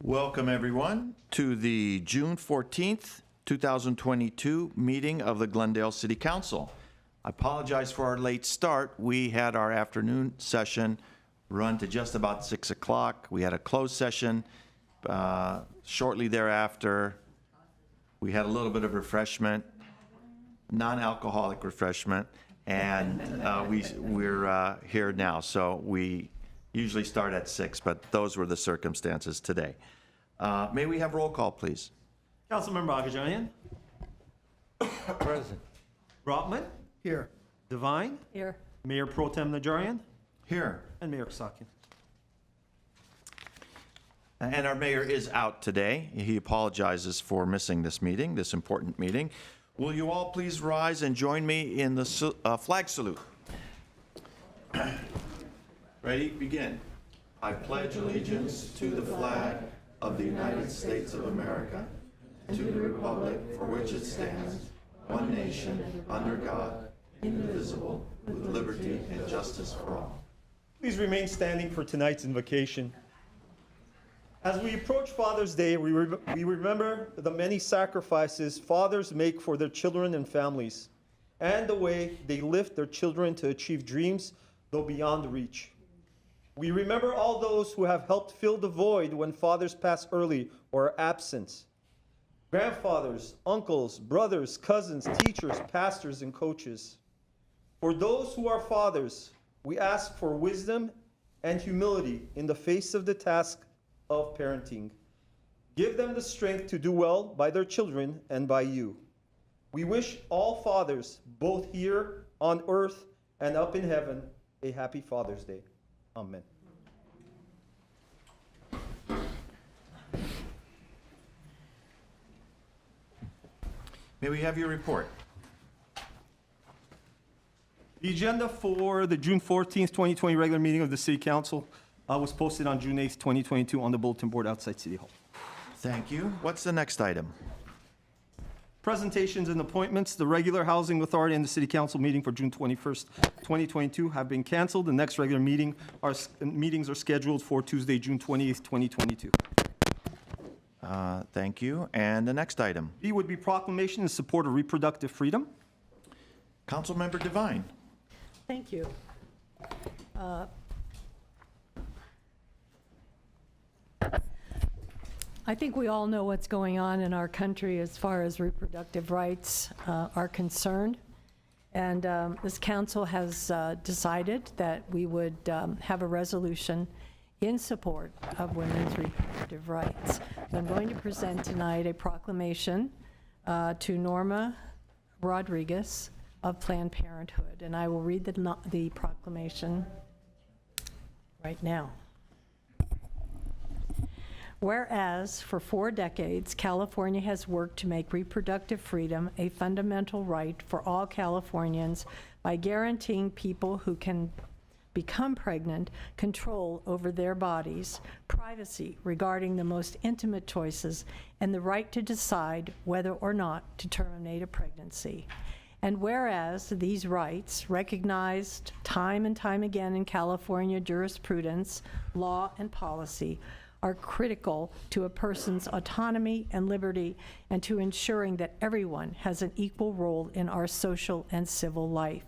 Welcome, everyone, to the June 14th, 2022 meeting of the Glendale City Council. I apologize for our late start. We had our afternoon session run to just about 6 o'clock. We had a closed session shortly thereafter. We had a little bit of refreshment, non-alcoholic refreshment, and we're here now. So we usually start at 6, but those were the circumstances today. May we have roll call, please? Councilmember Agajanian. Present. Brotman. Here. Devine. Here. Mayor Pro Tem Najarian. Here. And Mayor Kasakian. And our mayor is out today. He apologizes for missing this meeting, this important meeting. Will you all please rise and join me in the flag salute? Ready? Begin. I pledge allegiance to the flag of the United States of America, and to the republic for which it stands, one nation, under God, indivisible, with liberty and justice for all. Please remain standing for tonight's invocation. As we approach Father's Day, we remember the many sacrifices fathers make for their children and families, and the way they lift their children to achieve dreams, though beyond reach. We remember all those who have helped fill the void when fathers pass early or are absent. Grandfathers, uncles, brothers, cousins, teachers, pastors, and coaches. For those who are fathers, we ask for wisdom and humility in the face of the task of parenting. Give them the strength to do well by their children and by you. We wish all fathers, both here on earth and up in heaven, a happy Father's Day. Amen. May we have your report? The agenda for the June 14th, 2020 regular meeting of the City Council was posted on June 8th, 2022 on the bulletin board outside City Hall. Thank you. What's the next item? Presentations and appointments. The regular Housing Authority and the City Council meeting for June 21st, 2022 have been canceled. The next regular meetings are scheduled for Tuesday, June 28th, 2022. Thank you. And the next item? B would be proclamation in support of reproductive freedom. Councilmember Devine. Thank you. I think we all know what's going on in our country as far as reproductive rights are concerned. And this council has decided that we would have a resolution in support of women's reproductive rights. I'm going to present tonight a proclamation to Norma Rodriguez of Planned Parenthood, and I will read the proclamation right now. Whereas, for 4 decades, California has worked to make reproductive freedom a fundamental right for all Californians by guaranteeing people who can become pregnant control over their bodies, privacy regarding the most intimate choices, and the right to decide whether or not to terminate a pregnancy. And whereas these rights, recognized time and time again in California jurisprudence, law, and policy, are critical to a person's autonomy and liberty and to ensuring that everyone has an equal role in our social and civil life.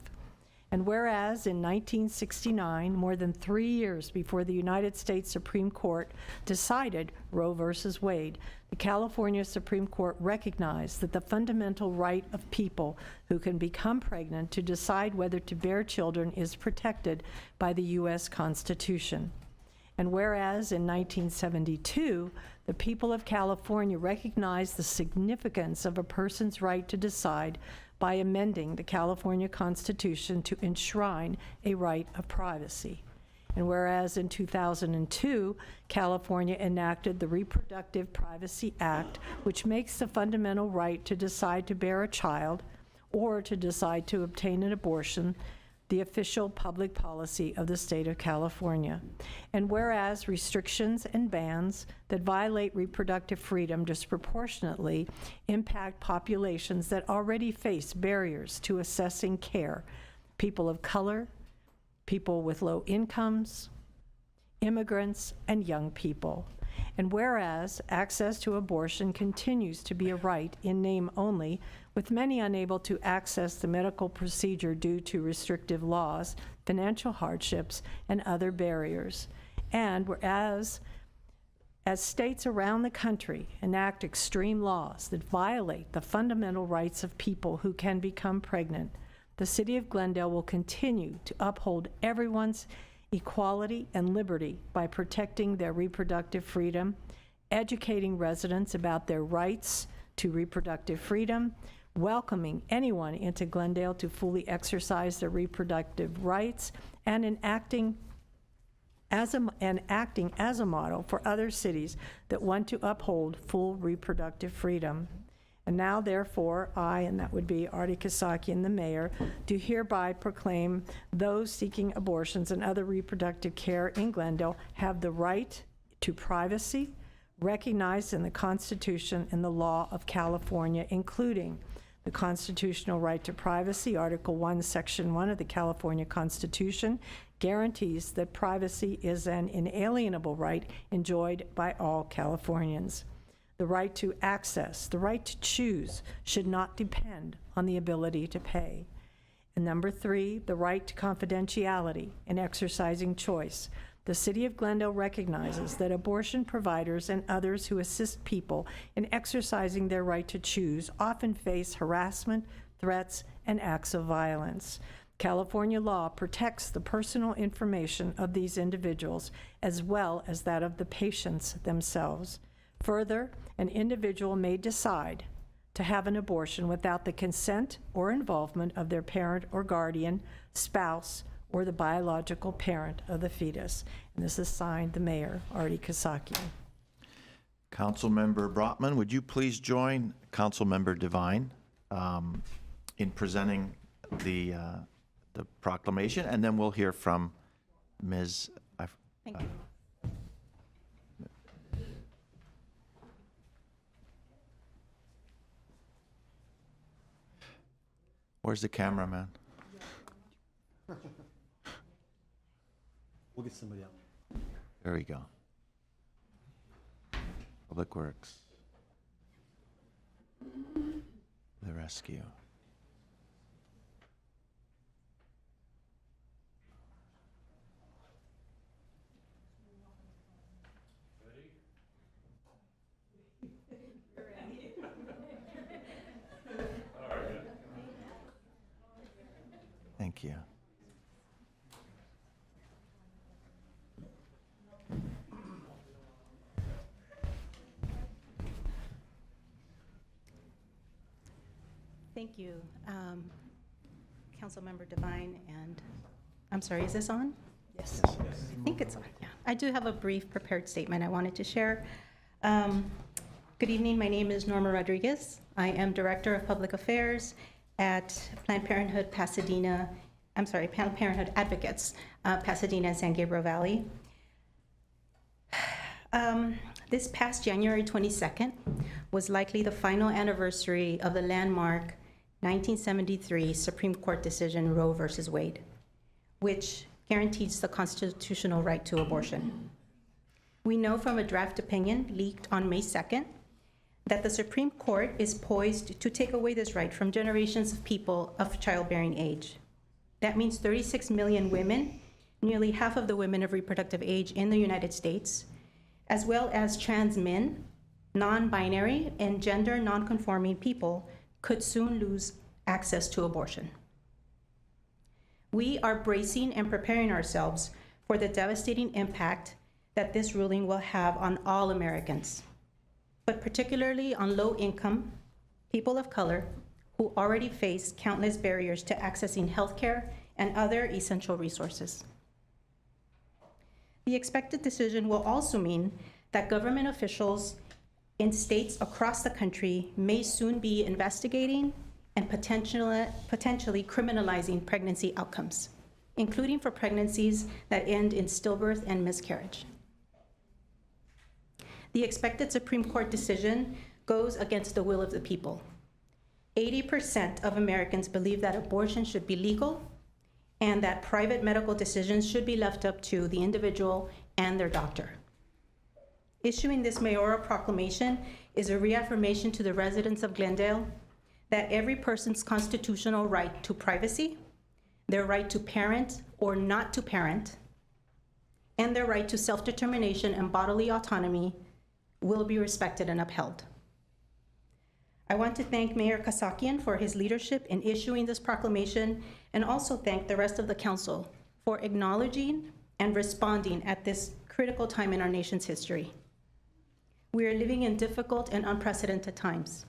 And whereas in 1969, more than 3 years before the United States Supreme Court decided Roe versus Wade, the California Supreme Court recognized that the fundamental right of people who can become pregnant to decide whether to bear children is protected by the U.S. Constitution. And whereas in 1972, the people of California recognized the significance of a person's right to decide by amending the California Constitution to enshrine a right of privacy. And whereas in 2002, California enacted the Reproductive Privacy Act, which makes the fundamental right to decide to bear a child or to decide to obtain an abortion the official public policy of the state of California. And whereas restrictions and bans that violate reproductive freedom disproportionately impact populations that already face barriers to accessing care, people of color, people with low incomes, immigrants, and young people. And whereas access to abortion continues to be a right in name only, with many unable to access the medical procedure due to restrictive laws, financial hardships, and other barriers. And whereas as states around the country enact extreme laws that violate the fundamental rights of people who can become pregnant, the City of Glendale will continue to uphold everyone's equality and liberty by protecting their reproductive freedom, educating residents about their rights to reproductive freedom, welcoming anyone into Glendale to fully exercise their reproductive rights, and acting as a model for other cities that want to uphold full reproductive freedom. And now, therefore, I, and that would be Artie Kosaki, the mayor, do hereby proclaim those seeking abortions and other reproductive care in Glendale have the right to privacy recognized in the Constitution and the law of California, including the constitutional right to privacy. Article 1, Section 1 of the California Constitution guarantees that privacy is an inalienable right enjoyed by all Californians. The right to access, the right to choose, should not depend on the ability to pay. And number 3, the right to confidentiality in exercising choice. The City of Glendale recognizes that abortion providers and others who assist people in exercising their right to choose often face harassment, threats, and acts of violence. California law protects the personal information of these individuals as well as that of the patients themselves. Further, an individual may decide to have an abortion without the consent or involvement of their parent or guardian, spouse, or the biological parent of the fetus. And this is signed the mayor, Artie Kosaki. Councilmember Brotman, would you please join Councilmember Devine in presenting the proclamation, and then we'll hear from Ms. Thank you. Where's the cameraman? We'll get somebody else. There we go. Public Works. The rescue. Thank you. Thank you, Councilmember Devine, and I'm sorry, is this on? Yes. I think it's on, yeah. I do have a brief prepared statement I wanted to share. Good evening, my name is Norma Rodriguez. I am Director of Public Affairs at Planned Parenthood Pasadena, Planned Parenthood Advocates, Pasadena and San Gabriel Valley. This past January 22nd was likely the final anniversary of the landmark 1973 Supreme Court decision Roe versus Wade, which guarantees the constitutional right to abortion. We know from a draft opinion leaked on May 2nd that the Supreme Court is poised to take away this right from generations of people of childbearing age. That means 36 million women, nearly half of the women of reproductive age in the United States, as well as trans men, non-binary, and gender non-conforming people could soon lose access to abortion. We are bracing and preparing ourselves for the devastating impact that this ruling will have on all Americans, but particularly on low-income, people of color, who already face countless barriers to accessing healthcare and other essential resources. The expected decision will also mean that government officials in states across the country may soon be investigating and potentially criminalizing pregnancy outcomes, including for pregnancies that end in stillbirth and miscarriage. The expected Supreme Court decision goes against the will of the people. 80% of Americans believe that abortion should be legal and that private medical decisions should be left up to the individual and their doctor. Issuing this mayoral proclamation is a reaffirmation to the residents of Glendale that every person's constitutional right to privacy, their right to parent or not to parent, and their right to self-determination and bodily autonomy will be respected and upheld. I want to thank Mayor Kasakian for his leadership in issuing this proclamation, and also thank the rest of the council for acknowledging and responding at this critical time in our nation's history. We are living in difficult and unprecedented times.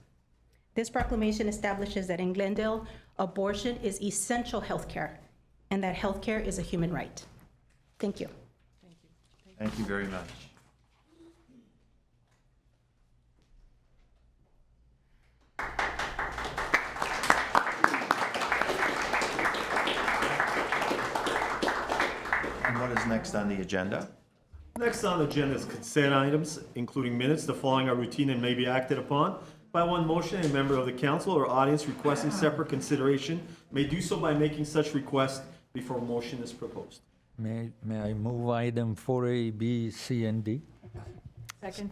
This proclamation establishes that in Glendale, abortion is essential healthcare, and that healthcare is a human right. Thank you. Thank you very much. And what is next on the agenda? Next on the agenda is consent items, including minutes. The following are routine and may be acted upon by one motion. A member of the council or audience requesting separate consideration may do so by making such request before a motion is proposed. May I move item 4A, B, C, and D? Second.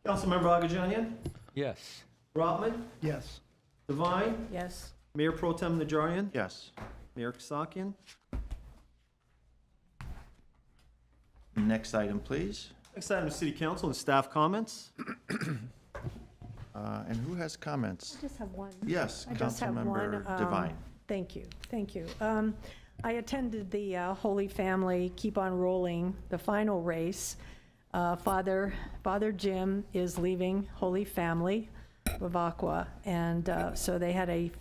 Councilmember Agajanian, Yes. Brotman, Yes. Devine, Yes. Mayor Pro Tem Najarian, Yes. Mayor Kasakian. Next item, please. Next item is city council and staff comments. And who has comments? I just have one. Yes, I just have one. Councilmember Devine. Thank you, thank you. I attended the Holy Family Keep on Rolling, the final race. Father Jim is leaving Holy Family of Aqua, and so they had a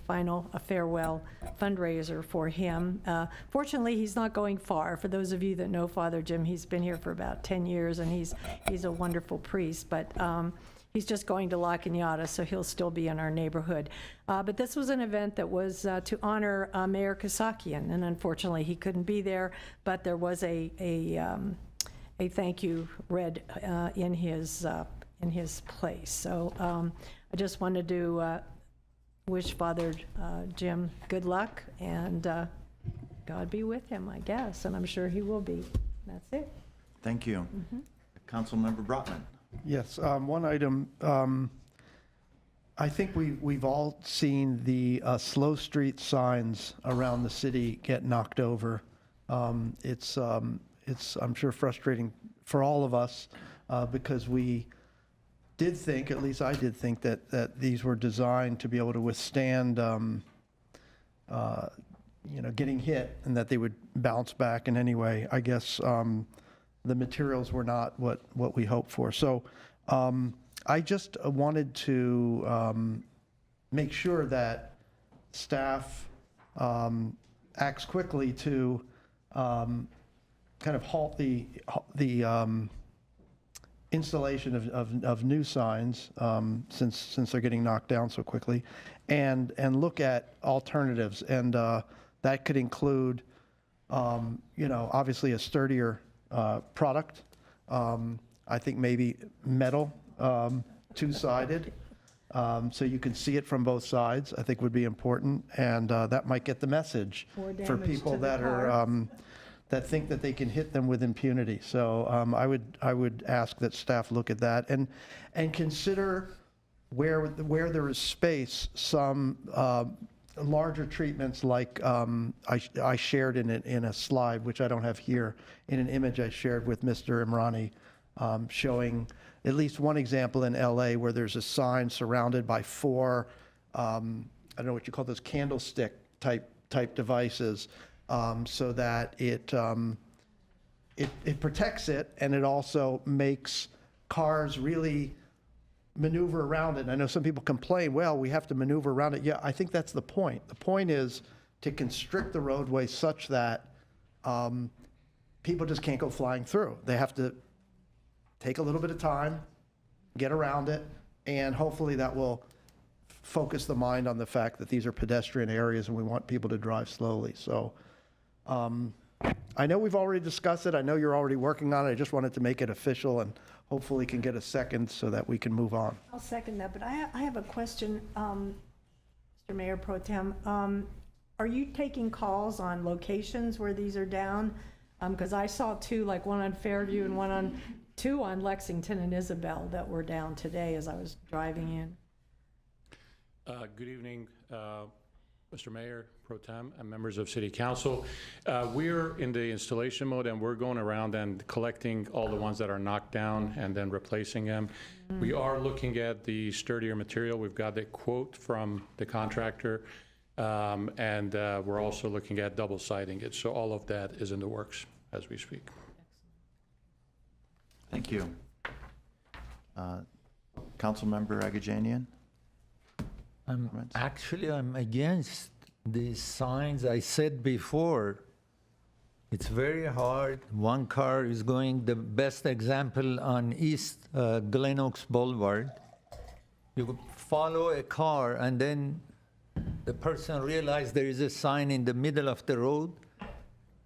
farewell fundraiser for him. Fortunately, he's not going far. For those of you that know Father Jim, he's been here for about 10 years, and he's a wonderful priest, but he's just going to La Cañada, so he'll still be in our neighborhood. But this was an event that was to honor Mayor Kasakian, and unfortunately, he couldn't be there, but there was a thank you read in his place. So I just wanted to wish Father Jim good luck, and God be with him, I guess, and I'm sure he will be. That's it. Thank you. Councilmember Brotman. Yes, one item, I think we've all seen the slow street signs around the city get knocked over. It's I'm sure frustrating for all of us because we did think, at least I did think, that these were designed to be able to withstand getting hit, and that they would bounce back in any way. I guess the materials were not what we hoped for. So I just wanted to make sure that staff acts quickly to kind of halt the installation of new signs since they're getting knocked down so quickly, and look at alternatives, and that could include obviously a sturdier product. I think maybe metal, two-sided, so you can see it from both sides, I think would be important, and that might get the message More for damage people to the that are car. that think that they can hit them with impunity. So I would ask that staff look at that and consider where there is space, some larger treatments like I shared in a slide, which I don't have here, in an image I shared with Mr. Imrani, showing at least one example in LA where there's a sign surrounded by four, I don't know what you call those, candlestick type devices, so that it protects it, and it also makes cars really maneuver around it. And I know some people complain, well, we have to maneuver around it. Yeah, I think that's the point. The point is to constrict the roadway such that people just can't go flying through. They have to take a little bit of time, get around it, and hopefully that will focus the mind on the fact that these are pedestrian areas and we want people to drive slowly. So I know we've already discussed it. I know you're already working on it. I just wanted to make it official and hopefully can get a second so that we can move on. I'll second that, but I have a question, Mr. Mayor Pro Tem. Are you taking calls on locations where these are down? Because I saw two, like one on Fairview and two on Lexington and Isabel that were down today as I was driving in. Good evening, Mr. Mayor, Pro Tem, and members of City Council. We're in the installation mode, and we're going around and collecting all the ones that are knocked down and then replacing them. We are looking at the sturdier material. We've got the quote from the contractor, and we're also looking at double siding it. So all of that is in the works as we speak. Thank you. Councilmember Agajanian? I'm against these signs. I said before, it's very hard. One car is going, the best example on East Glen Oaks Boulevard. You follow a car and then the person realizes there is a sign in the middle of the road.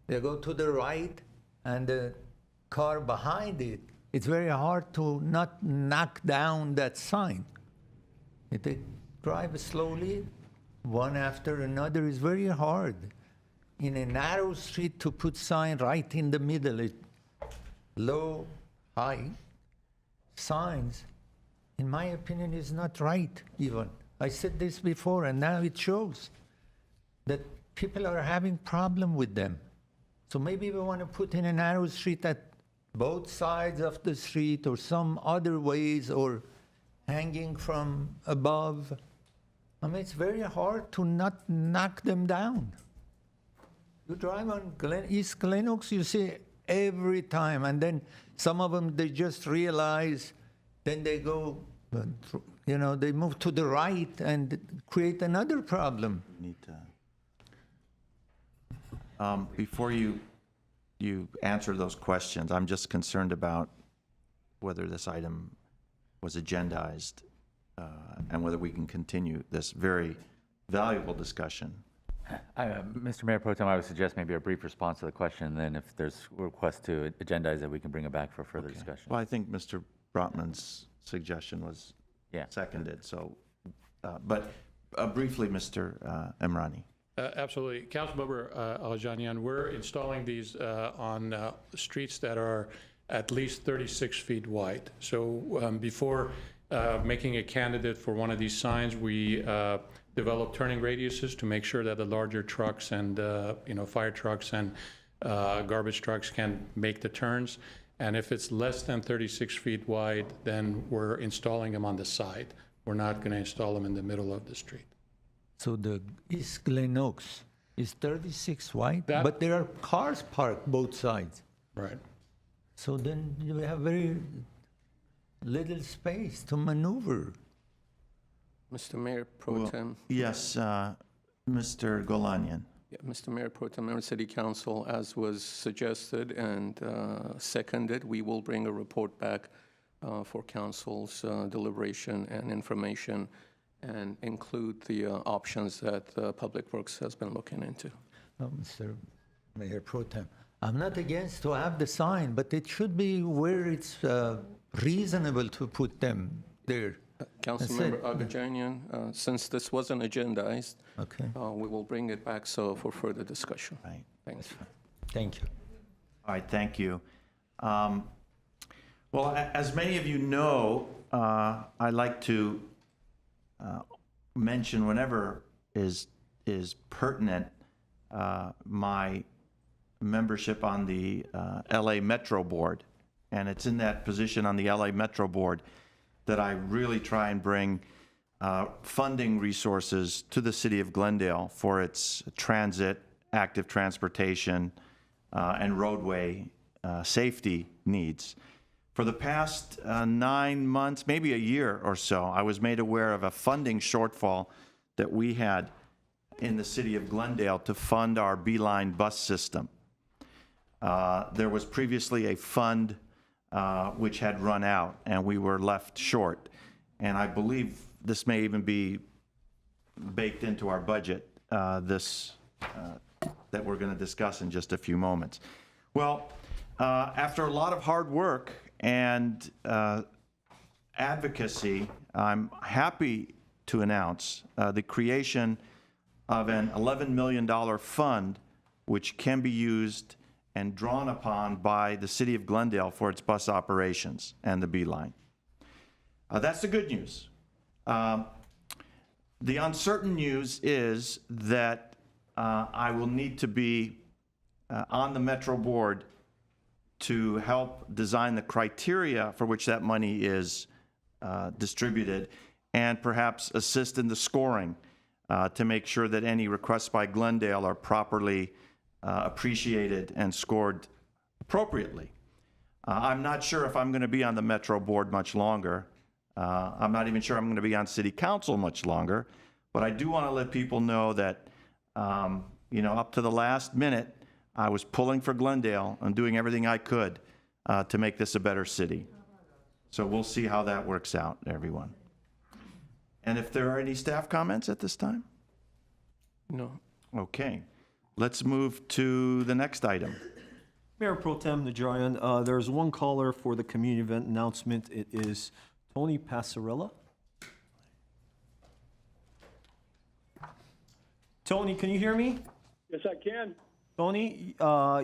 They go to the right and the car behind it. It's very hard to not knock down that sign. They drive slowly, one after another. Is very hard. In a narrow street to put sign right in the middle, low, high signs, in my opinion, is not right even. I said this before, and now it shows that people are having problem with them. So maybe we want to put in a narrow street at both sides of the street or some other ways, or hanging from above. I mean, it's very hard to not knock them down. You drive on East Glen Oaks, you see every time, and then some of them, they just realize, then they go, they move to the right and create another problem. Need to. Before you answer those questions, I'm just concerned about whether this item was agendized and whether we can continue this very valuable discussion. Mr. Mayor Pro Tem, I would suggest maybe a brief response to the question, and then if there's a request to agendize it, we can bring it back for further discussion. Well, I think Mr. Brotman's suggestion was seconded, so, but briefly, Mr. Emrani. Absolutely. Councilmember Alajanian, we're installing these on streets that are at least 36 feet wide. So before making a candidate for one of these signs, we develop turning radiuses to make sure that the larger trucks and fire trucks and garbage trucks can make the turns. And if it's less than 36 feet wide, then we're installing them on the side. We're not going to install them in the middle of the street. So the East Glen Oaks is 36 wide, but there are cars parked both sides. Right. So then you have very little space to maneuver. Mr. Mayor Pro Tem. Yes, Mr. Golanian. Yeah, Mr. Mayor Pro Tem, Member City Council, as was suggested and seconded, we will bring a report back for council's deliberation and information, and include the options that Public Works has been looking into. Mr. Mayor Pro Tem, I'm not against to have the sign, but it should be where it's reasonable to put them there. Councilmember Agajanian, since this wasn't agendized, Okay. we will bring it back for further discussion. Right. Thanks. Thank you. All right, thank you. Well, as many of you know, I like to mention whenever is pertinent my membership on the LA Metro Board. And it's in that position on the LA Metro Board that I really try and bring funding resources to the city of Glendale for its transit, active transportation, and roadway safety needs. For the past 9 months, maybe a year or so, I was made aware of a funding shortfall that we had in the city of Glendale to fund our Beeline bus system. There was previously a fund which had run out, and we were left short. And I believe this may even be baked into our budget, that we're going to discuss in just a few moments. Well, after a lot of hard work and advocacy, I'm happy to announce the creation of an $11 million fund which can be used and drawn upon by the city of Glendale for its bus operations and the B line. That's the good news. The uncertain news is that I will need to be on the Metro Board to help design the criteria for which that money is distributed, and perhaps assist in the scoring to make sure that any requests by Glendale are properly appreciated and scored appropriately. I'm not sure if I'm going to be on the Metro Board much longer. I'm not even sure I'm going to be on City Council much longer, but I do want to let people know that, up to the last minute, I was pulling for Glendale and doing everything I could to make this a better city. So we'll see how that works out, everyone. And if there are any staff comments at this time? No. Okay, let's move to the next item. Mayor Pro Tem Najarian, there's one caller for the community event announcement. It is Tony Passarella. Tony, can you hear me? Yes, I can. Tony,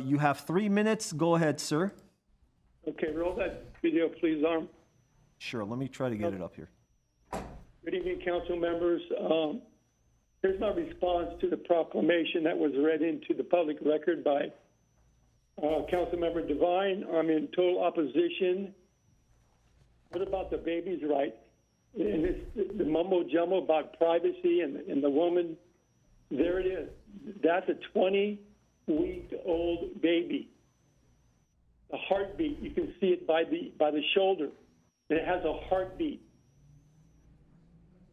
you have 3 minutes. Go ahead, sir. Okay, roll that video, please, Arm. Sure, let me try to get it up here. Good evening, council members. Here's my response to the proclamation that was read into the public record by Councilmember Devine. I'm in total opposition. What about the baby's rights? And the mumbo jumbo about privacy and the woman, there it is. That's a 20-week-old baby. The heartbeat, you can see it by the shoulder. It has a heartbeat.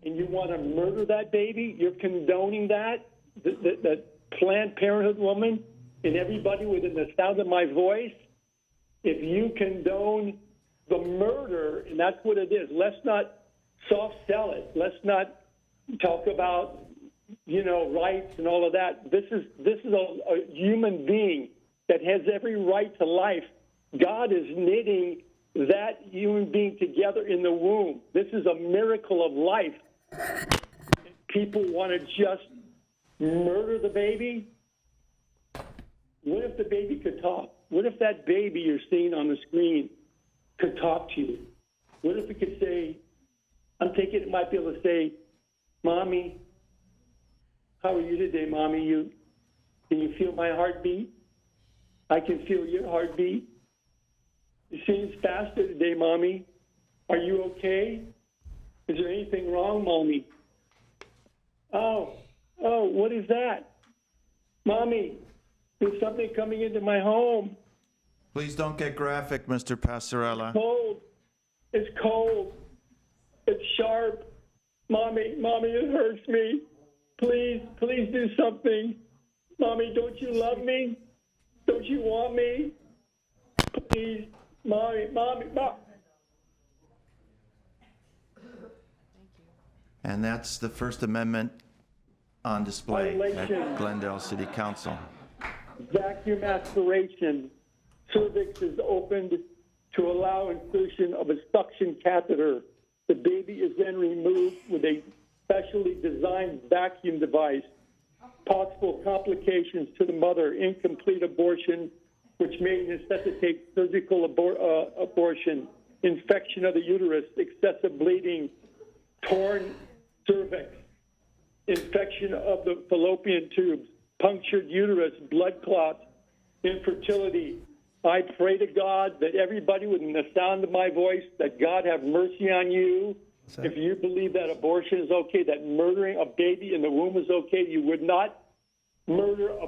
And you want to murder that baby? You're condoning that? The Planned Parenthood woman and everybody within the sound of my voice? If you condone the murder, and that's what it is, let's not soft sell it. Let's not talk about, rights and all of that. This is a human being that has every right to life. God is knitting that human being together in the womb. This is a miracle of life. People want to just murder the baby. What if the baby could talk? What if that baby you're seeing on the screen could talk to you? What if it could say, I'm thinking it might be able to say, Mommy, how are you today, Mommy? Can you feel my heartbeat? I can feel your heartbeat. It seems faster today, Mommy. Are you okay? Is there anything wrong, Mommy? Oh, what is that? Mommy, there's something coming into my home. Please don't get graphic, Mr. Passarella. Cold. It's cold. It's sharp. Mommy, it hurts me. Please do something. Mommy, don't you love me? Don't you want me? Please, Mommy. And that's the First Amendment on display Violation. at Glendale City Council. Vacuum aspiration. Cervix is opened to allow insertion of a suction catheter. The baby is then removed with a specially designed vacuum device. Possible complications to the mother, incomplete abortion, which may necessitate surgical abortion, infection of the uterus, excessive bleeding, torn cervix, infection of the fallopian tubes, punctured uterus, blood clots, infertility. I pray to God that everybody within the sound of my voice, that God have mercy on you. If you believe that abortion is okay, that murdering a baby in the womb is okay, you would not murder a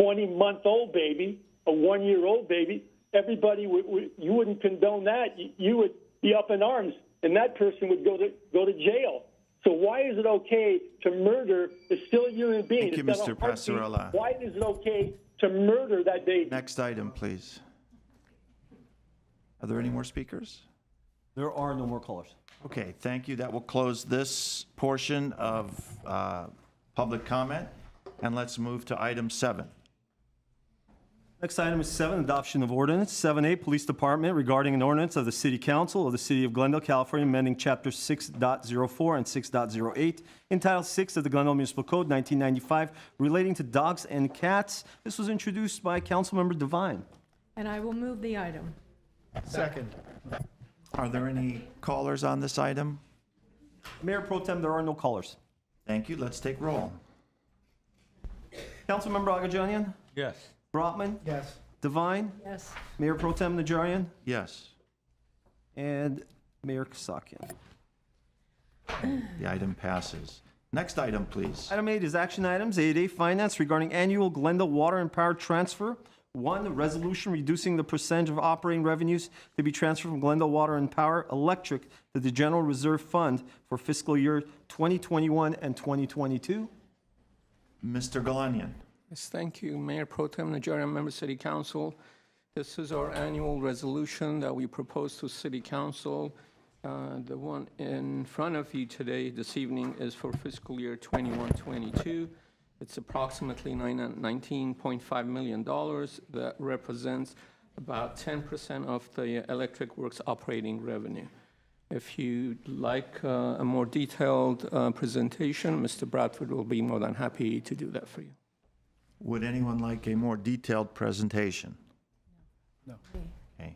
20-month-old baby, a 1-year-old baby. Everybody you wouldn't condone that. You would be up in arms, and that person would go to jail. So why is it okay to murder? It's still a human being. Thank you, It's got a Mr. heartbeat. Passarella. Why is it okay to murder that baby? Next item, please. Are there any more speakers? There are no more callers. Okay, thank you. That will close this portion of public comment. And let's move to item 7. Next item is 7, adoption of ordinance. 7A, Police Department, regarding an ordinance of the City Council of the City of Glendale, California, amending Chapter 6.04 and 6.08, entitled 6 of the Glendale Municipal Code, 1995, relating to dogs and cats. This was introduced by Councilmember Devine. And I will move the item. Second. Are there any callers on this item? Mayor Pro Tem, there are no callers. Thank you. Let's take roll. Councilmember Agajanian? Yes. Brotman? Yes. Devine? Yes. Mayor Pro Tem Najarian? Yes, And Mayor Kasakian. the item passes. Next item, please. Item 8 is action items. 8A, Finance, regarding annual Glendale Water and Power transfer. 1, resolution reducing the percentage of operating revenues to be transferred from Glendale Water and Power Electric to the General Reserve Fund for fiscal year 2021 and 2022. Mr. Galanian. Yes, thank you, Mayor Pro Tem Najarian, Member City Council. This is our annual resolution that we propose to City Council. The one in front of you today, this evening, is for fiscal year 21-22. It's approximately $19.5 million. That represents about 10% of the Electric Works operating revenue. If you'd like a more detailed presentation, Mr. Bradford will be more than happy to do that for you. Would anyone like a more detailed presentation? No. Okay.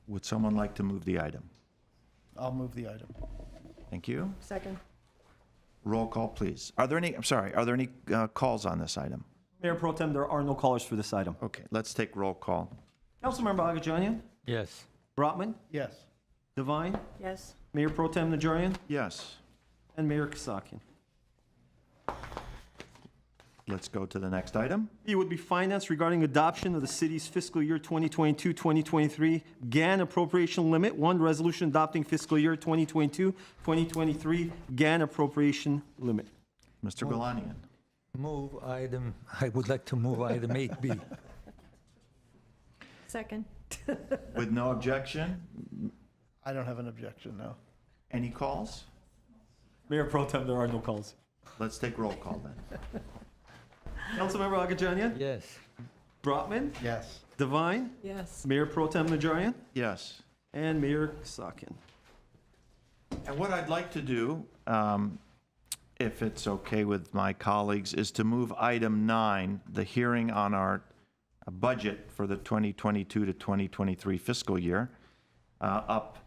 Would someone like to move the item? I'll move the item. Thank you. Second. Roll call, please. Are there any calls on this item? Mayor Pro Tem, there are no callers for this item. Okay, let's take roll call. Councilmember Agajanian? Yes. Brotman? Yes. Devine? Yes. Mayor Pro Tem Najarian? Yes, And Mayor Kasakian. let's go to the next item. B would be finance regarding adoption of the city's fiscal year 2022-2023 GAN appropriation limit. 1, resolution adopting fiscal year 2022-2023 GAN appropriation limit. Mr. Galanian. Move item, I would like to move item 8B. Second. With no objection, I don't have an objection, no. any calls? Mayor Pro Tem, there are no calls. Let's take roll call then. Councilmember Agajanian? Yes. Brotman? Yes. Devine? Yes. Mayor Pro Tem Najarian? Yes. And Mayor Kasakian. And what I'd like to do, if it's okay with my colleagues, is to move item 9, the hearing on our budget for the 2022 to 2023 fiscal year, up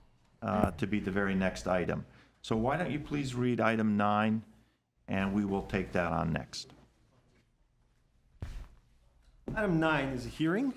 to be the very next item. So why don't you please read item 9, and we will take that on next. Item 9 is a hearing.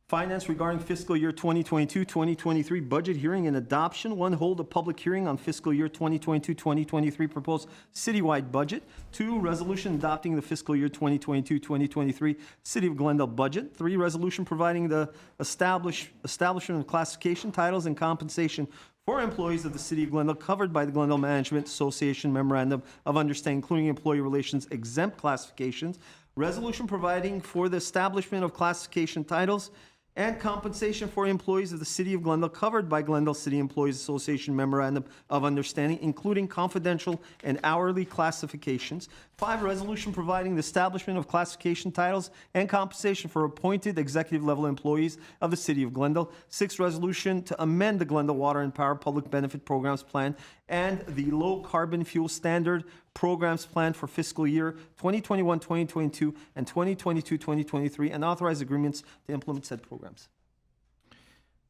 Finance regarding fiscal year 2022-2023 budget hearing and adoption. 1, hold a public hearing on fiscal year 2022-2023 proposed citywide budget. 2, resolution adopting the fiscal year 2022-2023 City of Glendale budget. 3, resolution providing the establishment of classification, titles, and compensation for employees of the City of Glendale covered by the Glendale Management Association Memorandum of Understanding, including employee relations exempt classifications. Resolution providing for the establishment of classification titles and compensation for employees of the City of Glendale covered by Glendale City Employees Association Memorandum of Understanding, including confidential and hourly classifications. 5, resolution providing the establishment of classification titles and compensation for appointed executive-level employees of the City of Glendale. 6, resolution to amend the Glendale Water and Power Public Benefit Programs Plan and the Low Carbon Fuel Standard Programs Plan for fiscal year 2021-2022 and 2022-2023, and authorize agreements to implement said programs.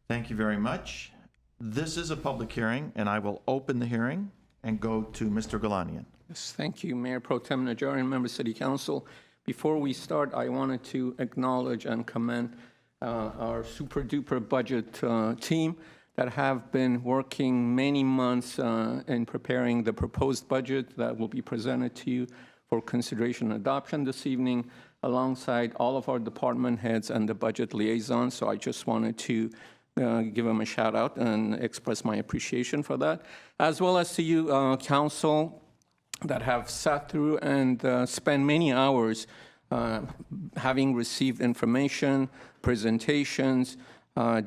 Thank you very much. This is a public hearing, and I will open the hearing and go to Mr. Galanian. Yes, thank you, Mayor Pro Tem Najarian, Member City Council. Before we start, I wanted to acknowledge and commend our super duper budget team that have been working many months in preparing the proposed budget that will be presented to you for consideration and adoption this evening, alongside all of our department heads and the budget liaison. So I just wanted to give them a shout out and express my appreciation for that, as well as to you, council, that have sat through and spent many hours having received information, presentations,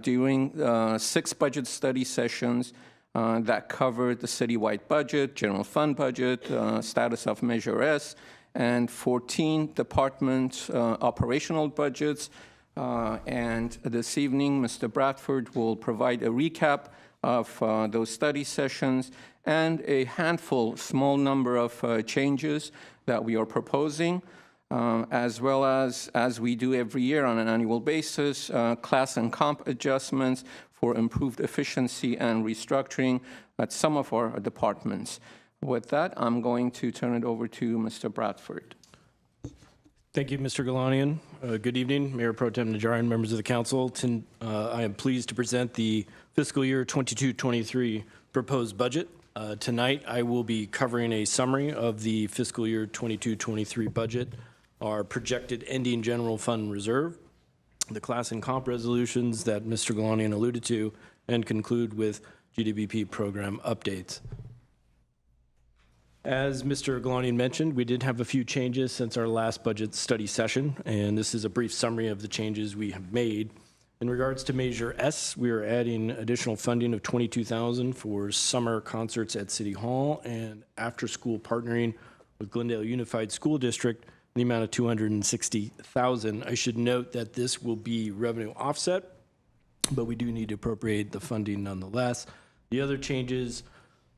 during 6 budget study sessions that covered the citywide budget, general fund budget, status of Measure S, and 14 department operational budgets. And this evening, Mr. Bradford will provide a recap of those study sessions and a handful, small number of changes that we are proposing, as well as we do every year on an annual basis, class and comp adjustments for improved efficiency and restructuring at some of our departments. With that, I'm going to turn it over to Mr. Bradford. Thank you, Mr. Galanian. Good evening, Mayor Pro Tem Najarian, members of the council. I am pleased to present the fiscal year 22-23 proposed budget. Tonight, I will be covering a summary of the fiscal year 22-23 budget, our projected ending general fund reserve, the class and comp resolutions that Mr. Galanian alluded to, and conclude with GWP program updates. As Mr. Galanian mentioned, we did have a few changes since our last budget study session, and this is a brief summary of the changes we have made. In regards to Measure S, we are adding additional funding of $22,000 for summer concerts at City Hall and after-school partnering with Glendale Unified School District in the amount of $260,000. I should note that this will be revenue offset, but we do need to appropriate the funding nonetheless. The other changes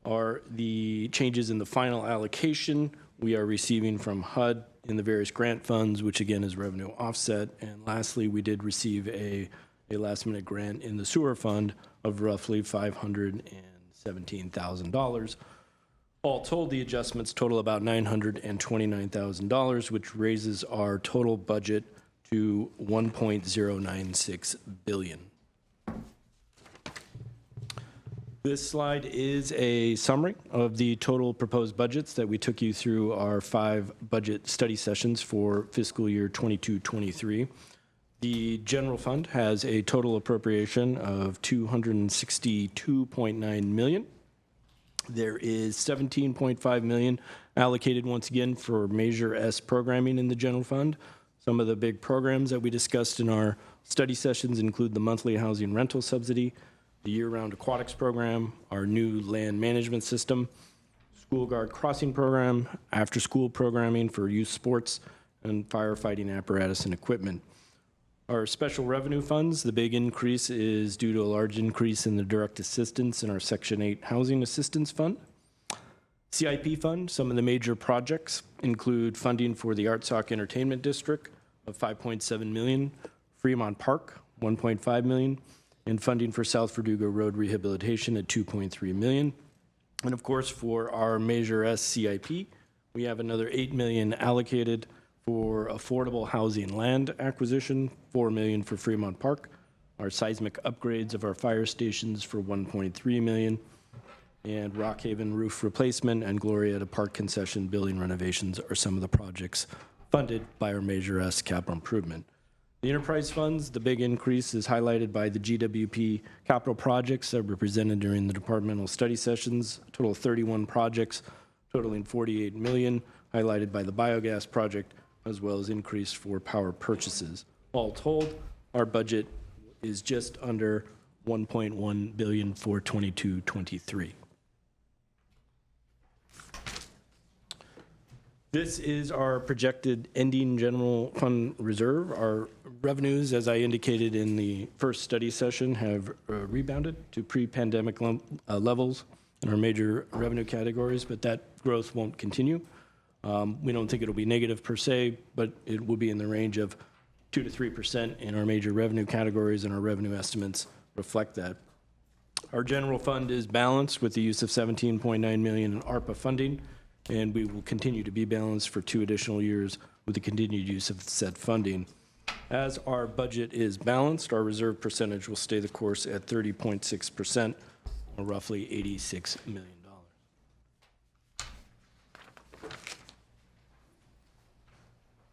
are the changes in the final allocation we are receiving from HUD in the various grant funds, which again is revenue offset. And lastly, we did receive a last-minute grant in the sewer fund of roughly $517,000. All told, the adjustments total about $929,000, which raises our total budget to $1.096 billion. This slide is a summary of the total proposed budgets that we took you through our 5 budget study sessions for fiscal year 22-23. The general fund has a total appropriation of $262.9 million. There is $17.5 million allocated once again for Measure S programming in the general fund. Some of the big programs that we discussed in our study sessions include the monthly housing rental subsidy, the year-round aquatics program, our new land management system, school guard crossing program, after-school programming for youth sports, and firefighting apparatus and equipment. Our special revenue funds, the big increase is due to a large increase in the direct assistance in our Section 8 Housing Assistance Fund. CIP Fund, some of the major projects include funding for the Artsock Entertainment District of $5.7 million, Fremont Park, $1.5 million, and funding for South Verdugo Road rehabilitation at $2.3 million. And of course, for our Measure S CIP, we have another $8 million allocated for affordable housing land acquisition, $4 million for Fremont Park, our seismic upgrades of our fire stations for $1.3 million, and Rockhaven roof replacement and Glorietta Park concession building renovations are some of the projects funded by our Measure S capital improvement. The enterprise funds, the big increase is highlighted by the GWP capital projects that were presented during the departmental study sessions, a total of 31 projects totaling $48 million, highlighted by the biogas project, as well as increase for power purchases. All told, our budget is just under $1.1 billion for 22-23. This is our projected ending general fund reserve. Our revenues, as I indicated in the first study session, have rebounded to pre-pandemic levels in our major revenue categories, but that growth won't continue. We don't think it'll be negative per se, but it will be in the range of 2 to 3% in our major revenue categories, and our revenue estimates reflect that. Our general fund is balanced with the use of $17.9 million in ARPA funding, and we will continue to be balanced for 2 additional years with the continued use of said funding. As our budget is balanced, our reserve percentage will stay the course at 30.6%, or roughly $86 million.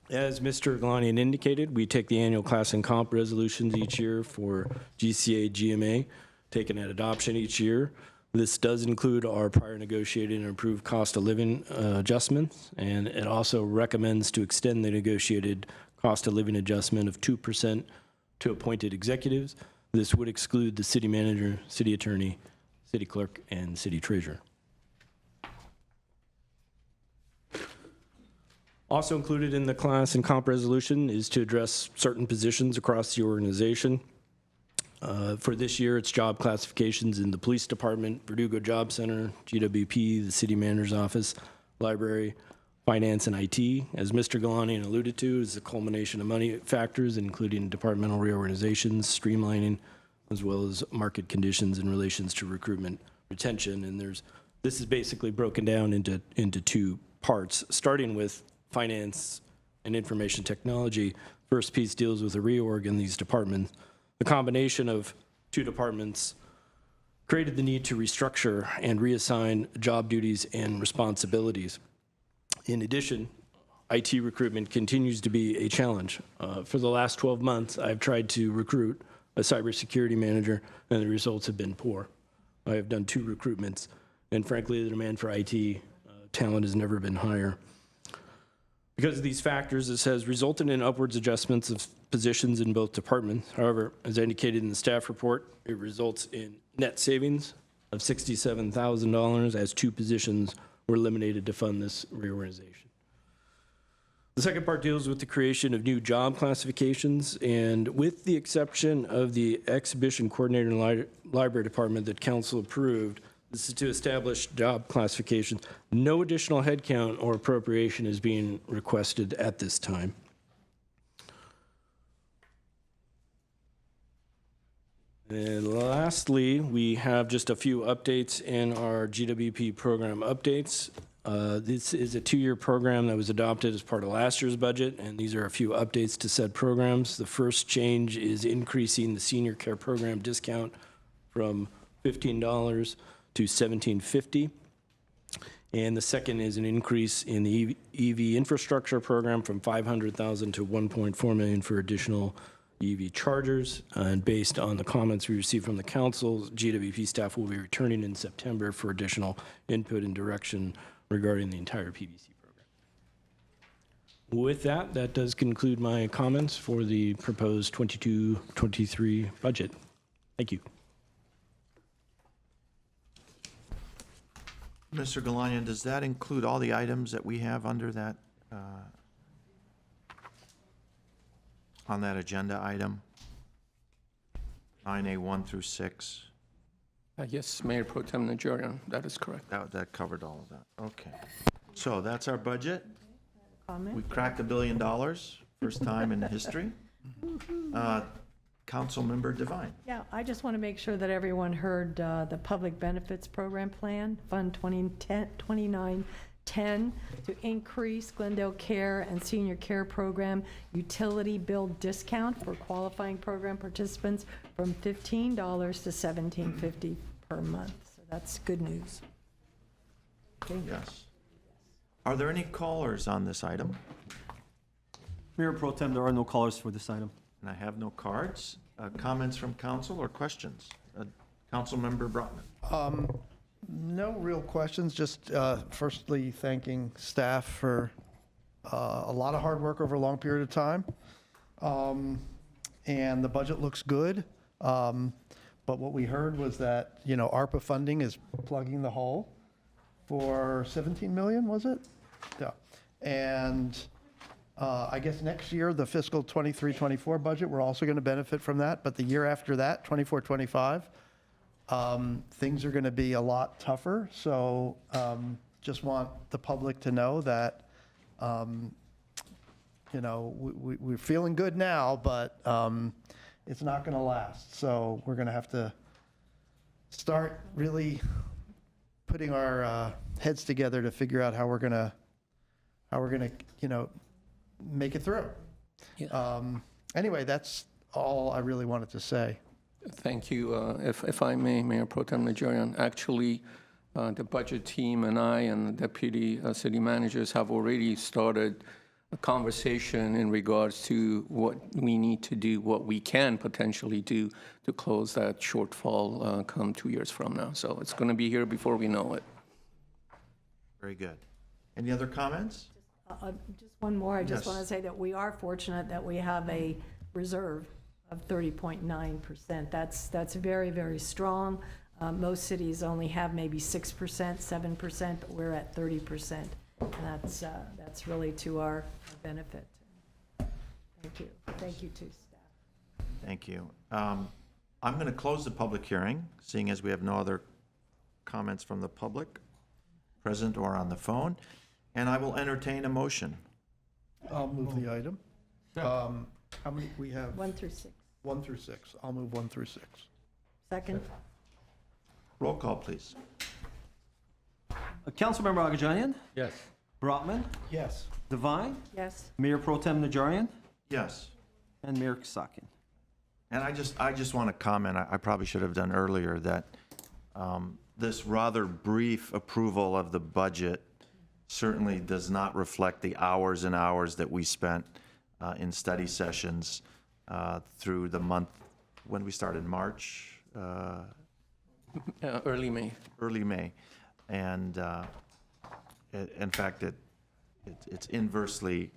As Mr. Galanian indicated, we take the annual class and comp resolutions each year for GCA, GMA, taken at adoption each year. This does include our prior negotiated and approved cost of living adjustments, and it also recommends to extend the negotiated cost of living adjustment of 2% to appointed executives. This would exclude the city manager, city attorney, city clerk, and city treasurer. Also included in the class and comp resolution is to address certain positions across the organization. For this year, it's job classifications in the police department, Verdugo Job Center, GWP, the city manager's office, library, finance, and IT. As Mr. Galanian alluded to, is the culmination of many factors, including departmental reorganizations, streamlining, as well as market conditions in relations to recruitment, retention. And this is basically broken down into two parts, starting with finance and information technology. First piece deals with a reorg in these departments. The combination of two departments created the need to restructure and reassign job duties and responsibilities. In addition, IT recruitment continues to be a challenge. For the last 12 months, I've tried to recruit a cybersecurity manager, and the results have been poor. I have done 2 recruitments, and frankly, the demand for IT talent has never been higher. Because of these factors, this has resulted in upwards adjustments of positions in both departments. However, as indicated in the staff report, it results in net savings of $67,000 as 2 positions were eliminated to fund this reorganization. The second part deals with the creation of new job classifications, and with the exception of the exhibition coordinator and library department that council approved, this is to establish job classifications. No additional headcount or appropriation is being requested at this time. And lastly, we have just a few updates in our GWP program updates. This is a 2-year program that was adopted as part of last year's budget, and these are a few updates to said programs. The first change is increasing the senior care program discount from $15 to $17.50. And the second is an increase in the EV infrastructure program from $500,000 to $1.4 million for additional EV chargers. And based on the comments we received from the council, GWP staff will be returning in September for additional input and direction regarding the entire PVC program. With that, that does conclude my comments for the proposed 22-23 budget. Thank you. Mr. Galanian, does that include all the items that we have under that, on that agenda item? 9A 1 through 6? Yes, Mayor Pro Tem Najarian, that is correct. That covered all of that. Okay. So that's our budget. Comment? We cracked $1 billion, first time in history. Councilmember Devine. Yeah, I just want to make sure that everyone heard the Public Benefits Program Plan, Fund 2910, to increase Glendale Care and Senior Care Program utility bill discount for qualifying program participants from $15 to $17.50 per month. So that's good news. Yes. Are there any callers on this item? Mayor Pro Tem, there are no callers for this item. And I have no cards. Comments from council or questions? Councilmember Brotman. No real questions, just firstly thanking staff for a lot of hard work over a long period of time. And the budget looks good. But what we heard was that, ARPA funding is plugging the hole for 17 million, was it? Yeah. And I guess next year, the fiscal 23-24 budget, we're also going to benefit from that. But the year after that, 24-25, things are going to be a lot tougher. So just want the public to know that, we're feeling good now, but it's not going to last. So we're going to have to start really putting our heads together to figure out how we're going to, make it through. Yeah. Anyway, that's all I really wanted to say. Thank you. If I may, Mayor Pro Tem Najarian, actually, the budget team and I and the deputy city managers have already started a conversation in regards to what we need to do, what we can potentially do to close that shortfall come 2 years from now. So it's going to be here before we know it. Very good. Any other comments? Just one more. I just Yes. want to say that we are fortunate that we have a reserve of 30.9%. That's very, very strong. Most cities only have maybe 6%, 7%, but we're at 30%. And that's really to our benefit. Thank you. Thank you to staff. Thank you. I'm going to close the public hearing, seeing as we have no other comments from the public, present or on the phone, and I will entertain a motion. I'll move the item. How many, we have? 1 through 6. 1 through 6. I'll move 1 through 6. Second? Roll call, please. Councilmember Agajanian, Yes. Brotman, Yes. Devine, Yes. Mayor Pro Tem Najarian, Yes. and Mayor Kasakian. And I just want to comment, I probably should have done earlier, that this rather brief approval of the budget certainly does not reflect the hours and hours that we spent in study sessions through the month, when we started, March? Early May. Early May. And in fact, it's inversely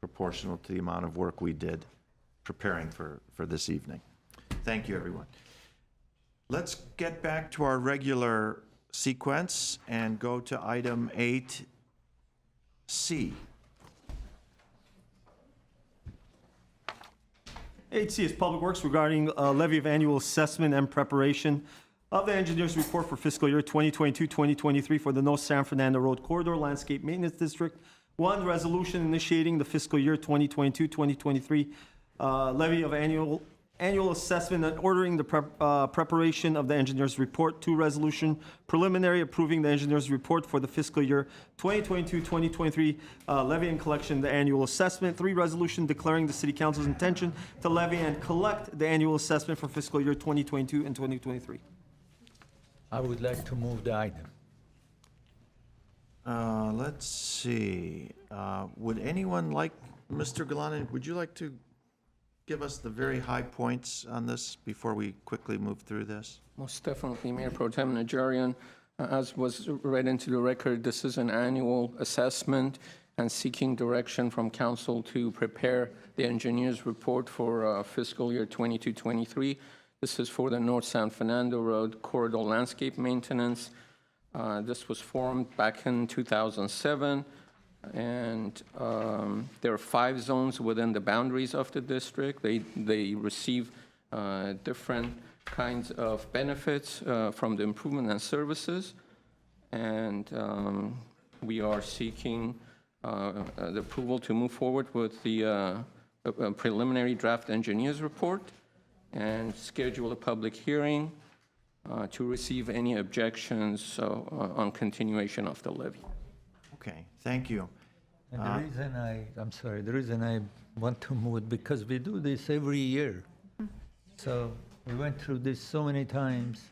proportional to the amount of work we did preparing for this evening. Thank you, everyone. Let's get back to our regular sequence and go to item 8C. 8C is Public Works regarding levy of annual assessment and preparation of the engineer's report for fiscal year 2022-2023 for the North San Fernando Road Corridor Landscape Maintenance District. 1, resolution initiating the fiscal year 2022-2023 levy of annual assessment and ordering the preparation of the engineer's report. 2, resolution preliminary approving the engineer's report for the fiscal year 2022-2023 levy and collection of the annual assessment. 3, resolution declaring the city council's intention to levy and collect the annual assessment for fiscal year 2022 and 2023. I would like to move the item. Let's see. Would anyone like, Mr. Galanin, would you like to give us the very high points on this before we quickly move through this? Most definitely, Mayor Pro Tem Najarian. As was read into the record, this is an annual assessment and seeking direction from council to prepare the engineer's report for fiscal year 22-23. This is for the North San Fernando Road Corridor Landscape Maintenance. This was formed back in 2007, and there are 5 zones within the boundaries of the district. They receive different kinds of benefits from the improvement and services, and we are seeking the approval to move forward with the preliminary draft engineer's report and schedule a public hearing to receive any objections on continuation of the levy. Okay, thank you. And the reason the reason I want to move it, because we do this every year. So we went through this so many times.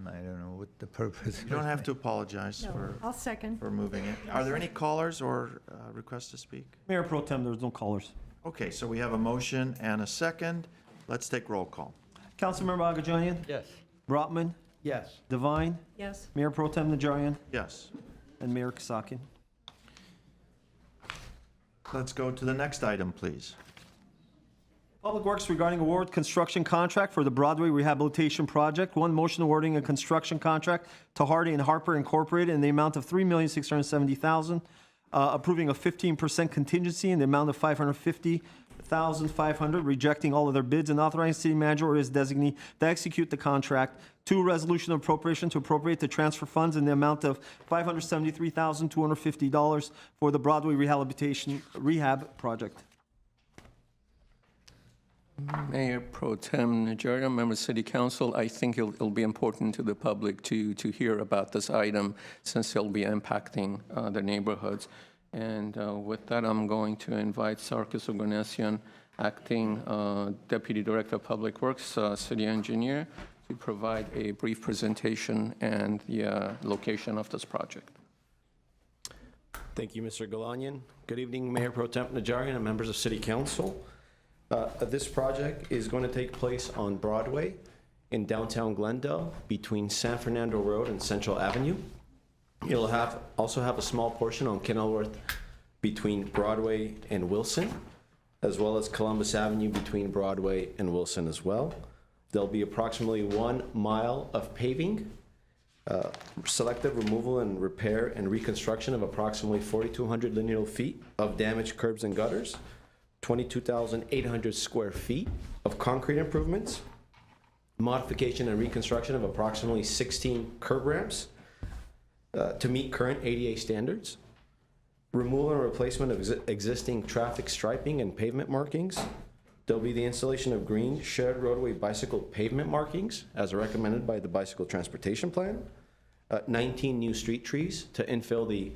I don't know what the purpose. You don't have to apologize No, I'll second. for moving it. Are there any callers or requests to speak? Mayor Pro Tem, there's no callers. Okay, so we have a motion and a second. Let's take roll call. Councilmember Agajanian, Yes. Brotman, Yes. Devine, Yes. Mayor Pro Tem Najarian, Yes. and Mayor Kasakian. Let's go to the next item, please. Public Works regarding award construction contract for the Broadway Rehabilitation Project. 1, motion awarding a construction contract to Hardy and Harper Incorporated in the amount of $3,670,000, approving a 15% contingency in the amount of $550,500, rejecting all other bids, and authorizing city manager or his designee to execute the contract. 2, resolution of appropriation to appropriate the transfer funds in the amount of $573,250 for the Broadway Rehab Project. Mayor Pro Tem Najarian, members of City Council, I think it'll be important to the public to hear about this item since it'll be impacting the neighborhoods. And with that, I'm going to invite Sarkis Oganessian, Acting Deputy Director of Public Works, City Engineer, to provide a brief presentation and the location of this project. Thank you, Mr. Galanian. Good evening, Mayor Pro Tem Najarian and members of City Council. This project is going to take place on Broadway in downtown Glendale between San Fernando Road and Central Avenue. It'll also have a small portion on Kenilworth between Broadway and Wilson, as well as Columbus Avenue between Broadway and Wilson as well. There'll be approximately 1 mile of paving Selective removal and repair and reconstruction of approximately 4,200 linear feet of damaged curbs and gutters, 22,800 square feet of concrete improvements, modification and reconstruction of approximately 16 curb ramps to meet current ADA standards, removal and replacement of existing traffic striping and pavement markings. There'll be the installation of green shared roadway bicycle pavement markings as recommended by the Bicycle Transportation Plan, 19 new street trees to infill the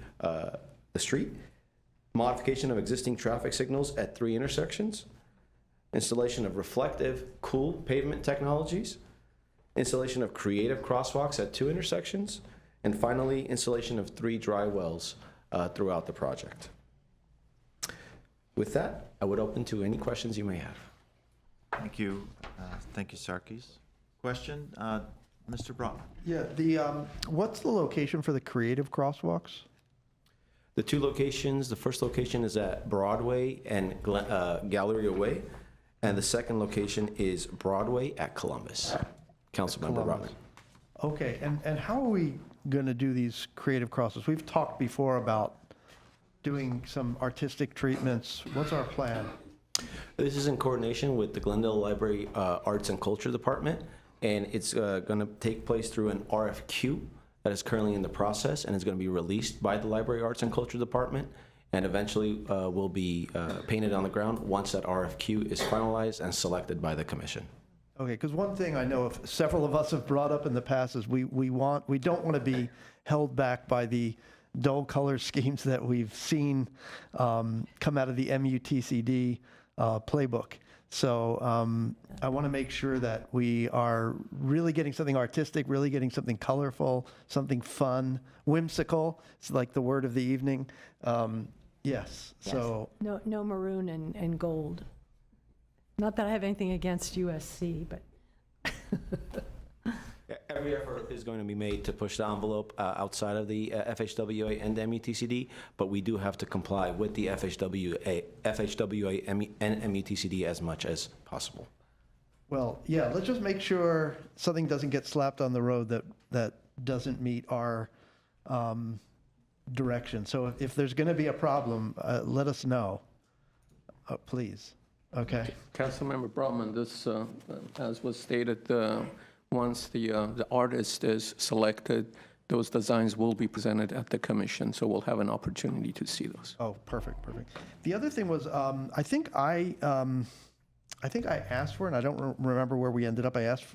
street, modification of existing traffic signals at 3 intersections, installation of reflective, cool pavement technologies, installation of creative crosswalks at 2 intersections, and finally, installation of 3 dry wells throughout the project. With that, I would open to any questions you may have. Thank you. Thank you, Sarkis. Question, Mr. Brotman? Yeah, what's the location for the creative crosswalks? The 2 locations, the first location is at Broadway and Galleria Way, and the second location is Broadway at Columbus. Councilmember Rutland. Okay, and how are we going to do these creative crosses? We've talked before about doing some artistic treatments. What's our plan? This is in coordination with the Glendale Library Arts and Culture Department, and it's going to take place through an RFQ that is currently in the process, and is going to be released by the Library Arts and Culture Department, and eventually will be painted on the ground once that RFQ is finalized and selected by the commission. Okay, because one thing I know several of us have brought up in the past is we don't want to be held back by the dull color schemes that we've seen come out of the MUTCD playbook. So I want to make sure that we are really getting something artistic, really getting something colorful, something fun, whimsical. It's like the word of the evening. Yes. So No maroon and gold. Not that I have anything against USC, but. Every effort is going to be made to push the envelope outside of the FHWA and MUTCD, but we do have to comply with the FHWA and MUTCD as much as possible. well, yeah. Let's just make sure something doesn't get slapped on the road that doesn't meet our direction. So if there's going to be a problem, let us know, please. Okay. Councilmember Brotman, this, as was stated, once the artist is selected, those designs will be presented at the commission, so we'll have an opportunity to see those. Oh, perfect. The other thing was, I think I asked for, and I don't remember where we ended up. I asked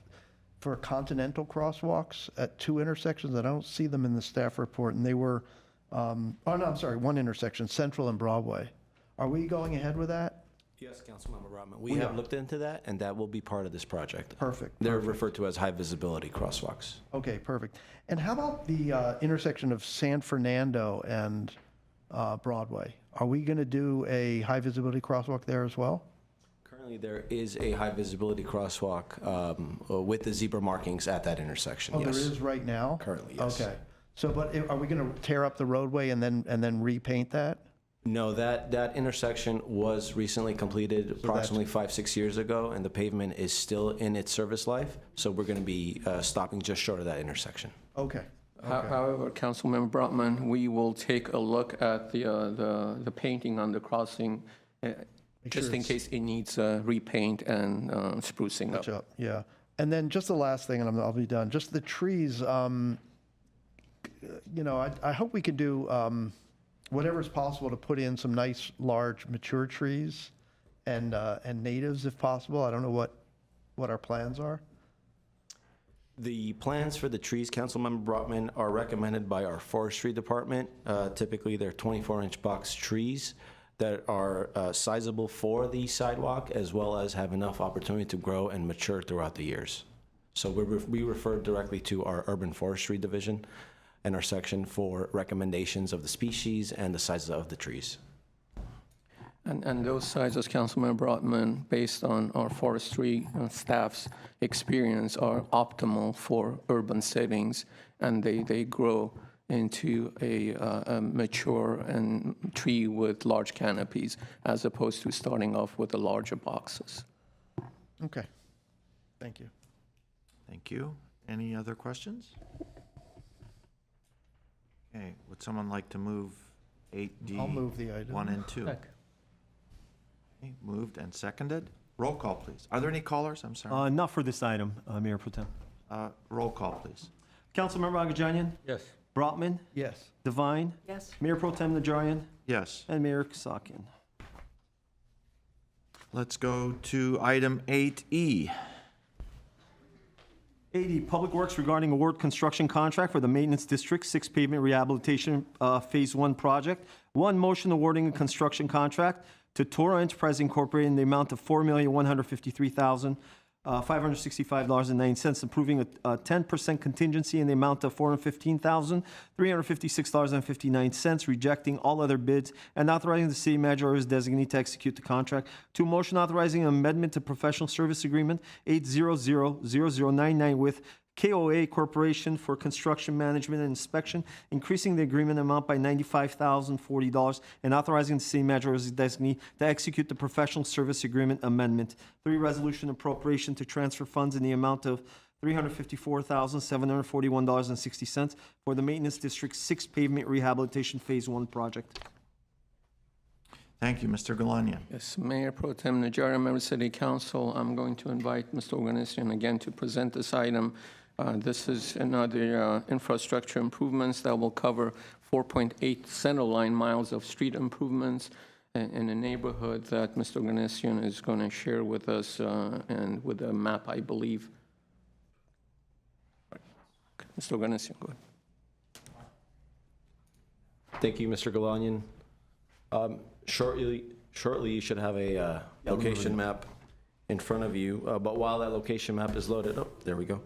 for continental crosswalks at 2 intersections. I don't see them in the staff report, and they were, one intersection, Central and Broadway. Are we going ahead with that? Yes, Councilmember Rotman. We have looked into that, and that will be part of this project. Perfect. They're referred to as high visibility crosswalks. Okay, perfect. And how about the intersection of San Fernando and Broadway? Are we going to do a high visibility crosswalk there as well? Currently, there is a high visibility crosswalk with the zebra markings at that intersection. Oh, yes. there is right now? Currently, yes. Okay. So, but are we going to tear up the roadway and then repaint that? No, that intersection was recently completed approximately 5-6 years ago, and the pavement is still in its service life. So we're going to be stopping just short of that intersection. Okay. However, Councilmember Brotman, we will take a look at the painting on the crossing, just in case it needs repaint and sprucing up. Yeah. And then just the last thing, and I'll be done. Just the trees. I hope we can do whatever's possible to put in some nice, large, mature trees and natives if possible. I don't know what our plans are. The plans for the trees, Councilmember Brotman, are recommended by our forestry department. Typically, they're 24-inch box trees that are sizable for the sidewalk, as well as have enough opportunity to grow and mature throughout the years. So we refer directly to our urban forestry division and our section for recommendations of the species and the sizes of the trees. And those sizes, Councilmember Brotman, based on our forestry staff's experience, are optimal for urban settings, and they grow into a mature and tree with large canopies, as opposed to starting off with the larger boxes. Okay. Thank you. Thank you. Any other questions? Would someone like to move 8D? I'll move the item. 1 and 2. Okay, moved and seconded. Roll call, please. Are there any callers? I'm sorry. Not for this item, Mayor Pro Tem. Roll call, please. Councilmember Agajanian? Yes. Brotman? Yes. Devine? Yes. Mayor Pro Tem Najarian? Yes. And Mayor Kasakian. Let's go to item 8E. 80, Public Works regarding award construction contract for the Maintenance District 6 Pavement Rehabilitation Phase 1 project. One, motion awarding a construction contract to Toro Enterprise Incorporated in the amount of $4,153,565.09, approving a 10% contingency in the amount of $415,356.59, rejecting all other bids, and authorizing the city manager or his designee to execute the contract. Two, motion authorizing an amendment to professional service agreement 8000099 with KOA Corporation for construction management and inspection, increasing the agreement amount by $95,040 and authorizing the city manager as designee to execute the professional service agreement amendment. Three, resolution appropriation to transfer funds in the amount of $354,741.60 for the Maintenance District 6 Pavement Rehabilitation Phase 1 project. Thank you, Mr. Galanian. Yes, Mayor Pro Tem Najarian, member of City Council, I'm going to invite Mr. Oganessian again to present this item. This is another infrastructure improvements that will cover 4.8 centerline miles of street improvements in a neighborhood that Mr. Oganessian is going to share with us and with a map, I believe. Mr. Oganessian, go ahead. Thank you, Mr. Galanian. Shortly, you should have a location map in front of you. But while that location map is loaded, oh, there we go.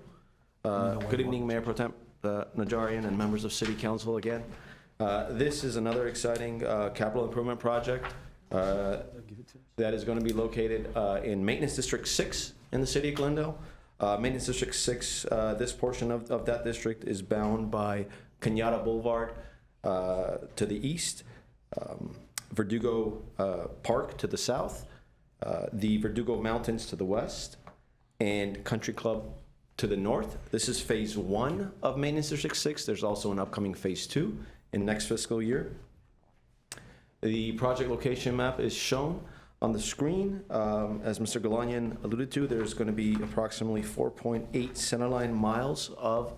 Good evening, Mayor Pro Tem Najarian and members of City Council again. This is another exciting capital improvement project that is going to be located in Maintenance District 6 in the city of Glendale. Maintenance District 6, this portion of that district is bound by Cañada Boulevard to the east, Verdugo Park to the south, the Verdugo Mountains to the west, and Country Club to the north. This is phase 1 of Maintenance District 6. There's also an upcoming phase 2 in next fiscal year. The project location map is shown on the screen. As Mr. Galanian alluded to, there's going to be approximately 4.8 centerline miles of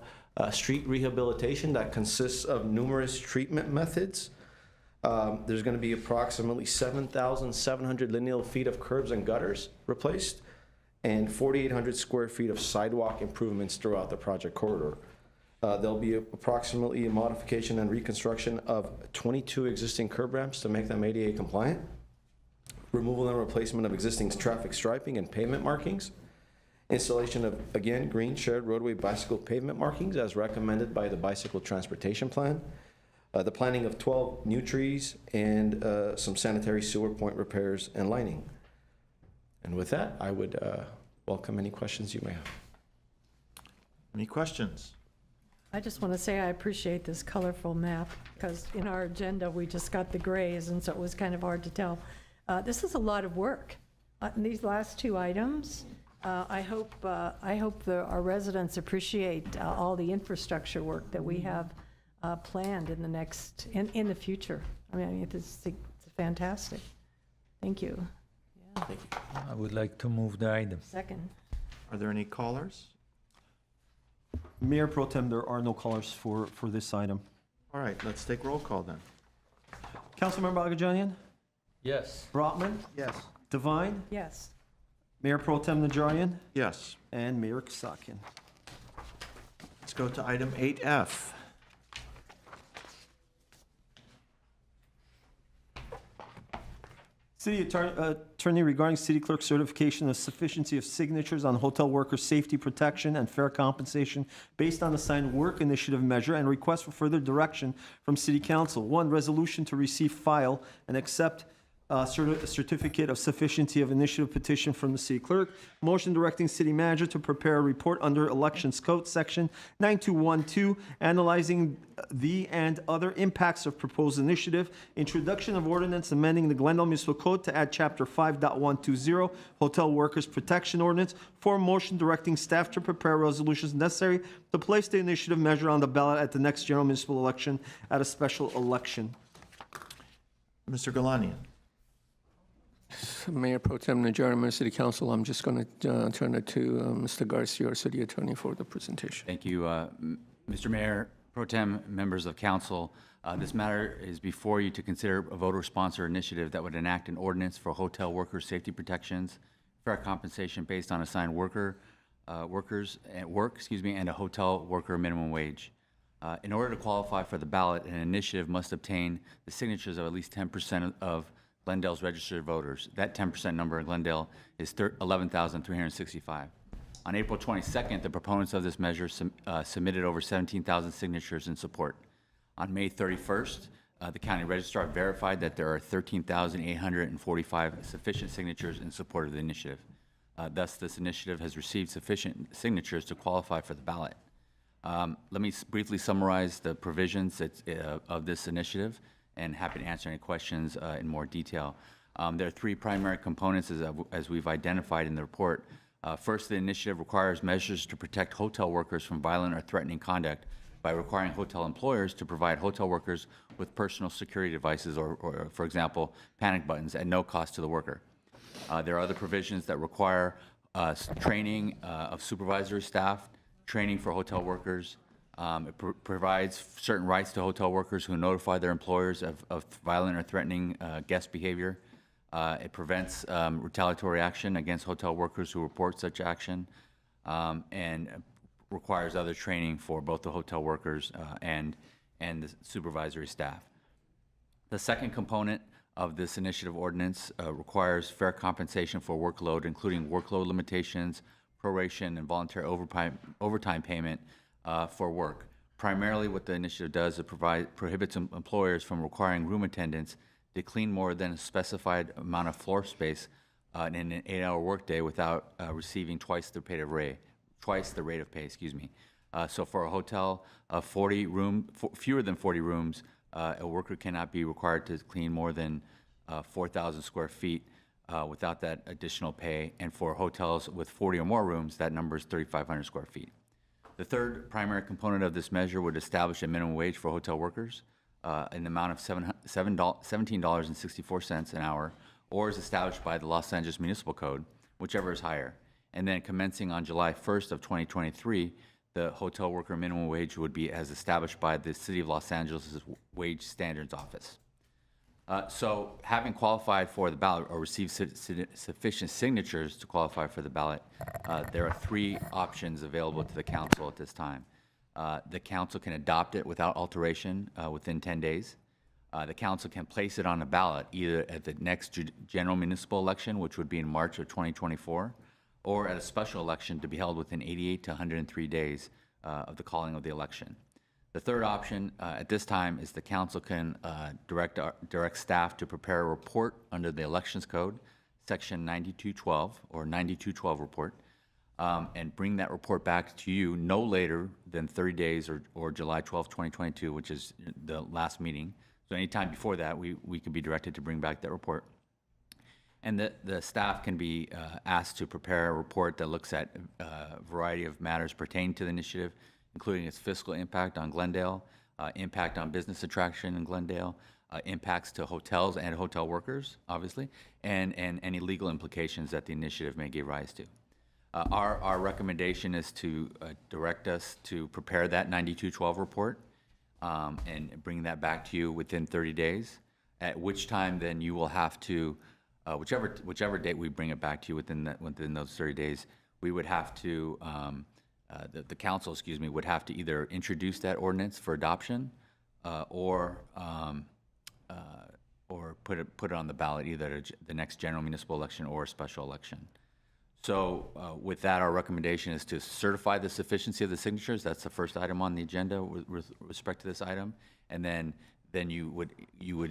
street rehabilitation that consists of numerous treatment methods. There's going to be approximately 7,700 lineal feet of curbs and gutters replaced, and 4,800 square feet of sidewalk improvements throughout the project corridor. There'll be approximately a modification and reconstruction of 22 existing curb ramps to make them ADA compliant, removal and replacement of existing traffic striping and pavement markings, installation of, again, green shared roadway bicycle pavement markings as recommended by the Bicycle Transportation Plan, the planting of 12 new trees, and some sanitary sewer point repairs and lining. And with that, I would welcome any questions you may have. Any questions? I just want to say I appreciate this colorful map, because in our agenda, we just got the grays, and so it was kind of hard to tell. This is a lot of work. These last two items, I hope our residents appreciate all the infrastructure work that we have planned in the future. I mean, it's fantastic. Thank you. Yeah. Thank you. I would like to move the item. Second. Are there any callers? Mayor Pro Tem, there are no callers for this item. All right, let's take roll call then. Councilmember Agajanian? Yes. Brotman? Yes. Devine? Yes. Mayor Pro Tem Najarian? Yes. And Mayor Kasakian. Let's go to item 8F. City Attorney regarding city clerk certification of sufficiency of signatures on hotel worker safety protection and fair compensation based on the signed work initiative measure and request for further direction from City Council. One, resolution to receive, file, and accept certificate of sufficiency of initiative petition from the city clerk. Motion directing city manager to prepare a report under Elections Code, Section 9212, analyzing the and other impacts of proposed initiative. Introduction of ordinance amending the Glendale Municipal Code to add Chapter 5.120, Hotel Workers Protection Ordinance. For motion directing staff to prepare resolutions necessary to place the initiative measure on the ballot at the next general municipal election at a special election. Mr. Galanian. Mayor Pro Tem Najarian, Mayor City Council, I'm just going to turn it to Mr. Garcia, our city attorney, for the presentation. Thank you, Mr. Mayor, Pro Tem, members of council. This matter is before you to consider a voter-sponsored initiative that would enact an ordinance for hotel workers' safety protections, fair compensation based on assigned workers at work, and a hotel worker minimum wage. In order to qualify for the ballot, an initiative must obtain the signatures of at least 10% of Glendale's registered voters. That 10% number in Glendale is 11,365. On April 22nd, the proponents of this measure submitted over 17,000 signatures in support. On May 31st, the county registrar verified that there are 13,845 sufficient signatures in support of the initiative. Thus, this initiative has received sufficient signatures to qualify for the ballot. Let me briefly summarize the provisions of this initiative, and happy to answer any questions in more detail. There are three primary components as we've identified in the report. First, the initiative requires measures to protect hotel workers from violent or threatening conduct by requiring hotel employers to provide hotel workers with personal security devices or for example, panic buttons at no cost to the worker. There are other provisions that require training of supervisory staff, training for hotel workers. It provides certain rights to hotel workers who notify their employers of violent or threatening guest behavior. It prevents retaliatory action against hotel workers who report such action, and requires other training for both the hotel workers and the supervisory staff. The second component of this initiative ordinance requires fair compensation for workload, including workload limitations, proration, and voluntary overtime payment for work. Primarily what the initiative does is prohibits employers from requiring room attendants to clean more than a specified amount of floor space in an 8-hour workday without receiving twice the rate of pay, So for a hotel of fewer than 40 rooms, a worker cannot be required to clean more than 4,000 square feet without that additional pay. And for hotels with 40 or more rooms, that number is 3,500 square feet. The third primary component of this measure would establish a minimum wage for hotel workers in the amount of $17.64 an hour, or is established by the Los Angeles Municipal Code, whichever is higher. And then commencing on July 1st of 2023, the hotel worker minimum wage would be as established by the City of Los Angeles' Wage Standards Office. So having qualified for the ballot or received sufficient signatures to qualify for the ballot, there are three options available to the council at this time. The council can adopt it without alteration within 10 days. The council can place it on a ballot either at the next general municipal election, which would be in March of 2024, or at a special election to be held within 88 to 103 days of the calling of the election. The third option at this time is the council can direct staff to prepare a report under the Elections Code, Section 9212 or 9212 report, and bring that report back to you no later than 30 days or July 12, 2022, which is the last meeting. So anytime before that, we can be directed to bring back that report. And the staff can be asked to prepare a report that looks at a variety of matters pertaining to the initiative, including its fiscal impact on Glendale, impact on business attraction in Glendale, impacts to hotels and hotel workers, obviously, and any legal implications that the initiative may give rise to. Our recommendation is to direct us to prepare that 9212 report and bring that back to you within 30 days, at which time then you will have to, whichever date we bring it back to you within those 30 days, we would have to, the council, would have to either introduce that ordinance for adoption or put it on the ballot either at the next general municipal election or a special election. So with that, our recommendation is to certify the sufficiency of the signatures. That's the first item on the agenda with respect to this item. And then then you would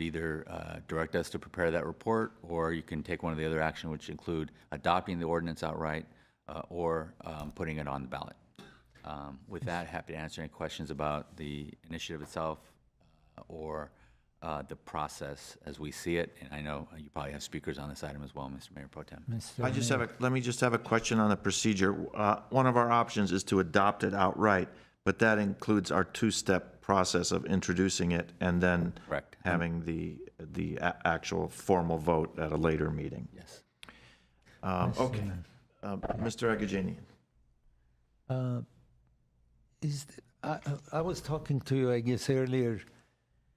either direct us to prepare that report, or you can take one of the other action, which include adopting the ordinance outright or putting it on the ballot. With that, happy to answer any questions about the initiative itself or the process as we see it. And I know you probably have speakers on this item as well, Mr. Mayor Pro Tem. Let me just have a question on the procedure. One of our options is to adopt it outright, but that includes our two-step process of introducing it and then Correct. having the actual formal vote at a later meeting. Yes. Okay. Mr. Agajanian. I was talking to you, I guess, earlier.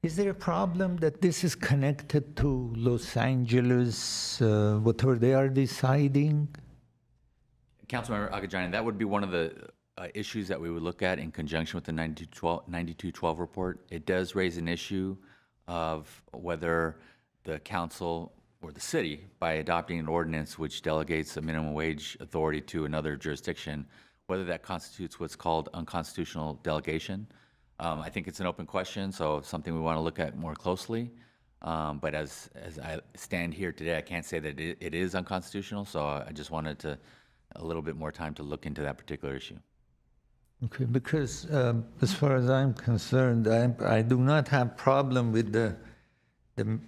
Is there a problem that this is connected to Los Angeles, whatever they are deciding? Councilmember Agajanian, that would be one of the issues that we would look at in conjunction with the 9212 report. It does raise an issue of whether the council or the city, by adopting an ordinance which delegates a minimum wage authority to another jurisdiction, whether that constitutes what's called unconstitutional delegation. I think it's an open question, so something we want to look at more closely. But as I stand here today, I can't say that it is unconstitutional, so I just wanted a little bit more time to look into that particular issue. Okay, because as far as I'm concerned, I do not have problem with the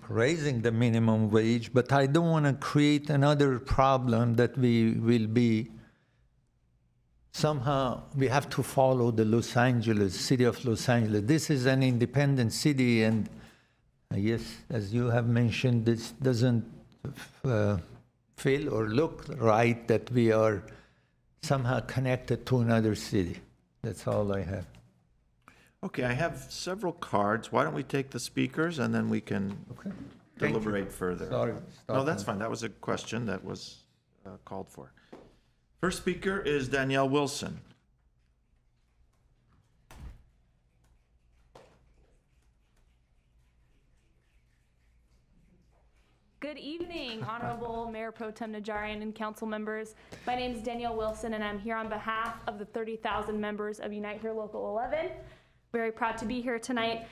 raising the minimum wage, but I don't want to create another problem that we will be somehow we have to follow the city of Los Angeles. This is an independent city, and I guess, as you have mentioned, this doesn't feel or look right that we are somehow connected to another city. That's all I have. Okay, I have several cards. Why don't we take the speakers and then we can deliberate further? Sorry. No, that's fine. That was a question that was called for. First speaker is Danielle Wilson. Good evening, Honorable Mayor Pro Tem Najarian and council members. My name is Danielle Wilson, and I'm here on behalf of the 30,000 members of Unite Here Local 11. Very proud to be here tonight.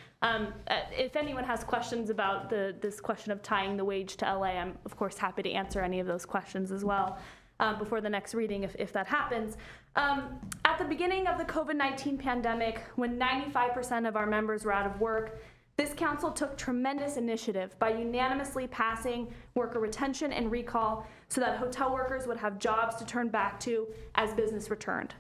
If anyone has questions about this question of tying the wage to LA, I'm of course happy to answer any of those questions as well before the next reading if that happens. At the beginning of the COVID-19 pandemic, when 95% of our members were out of work, this council took tremendous initiative by unanimously passing worker retention and recall so that hotel workers would have jobs to turn back to as business returned.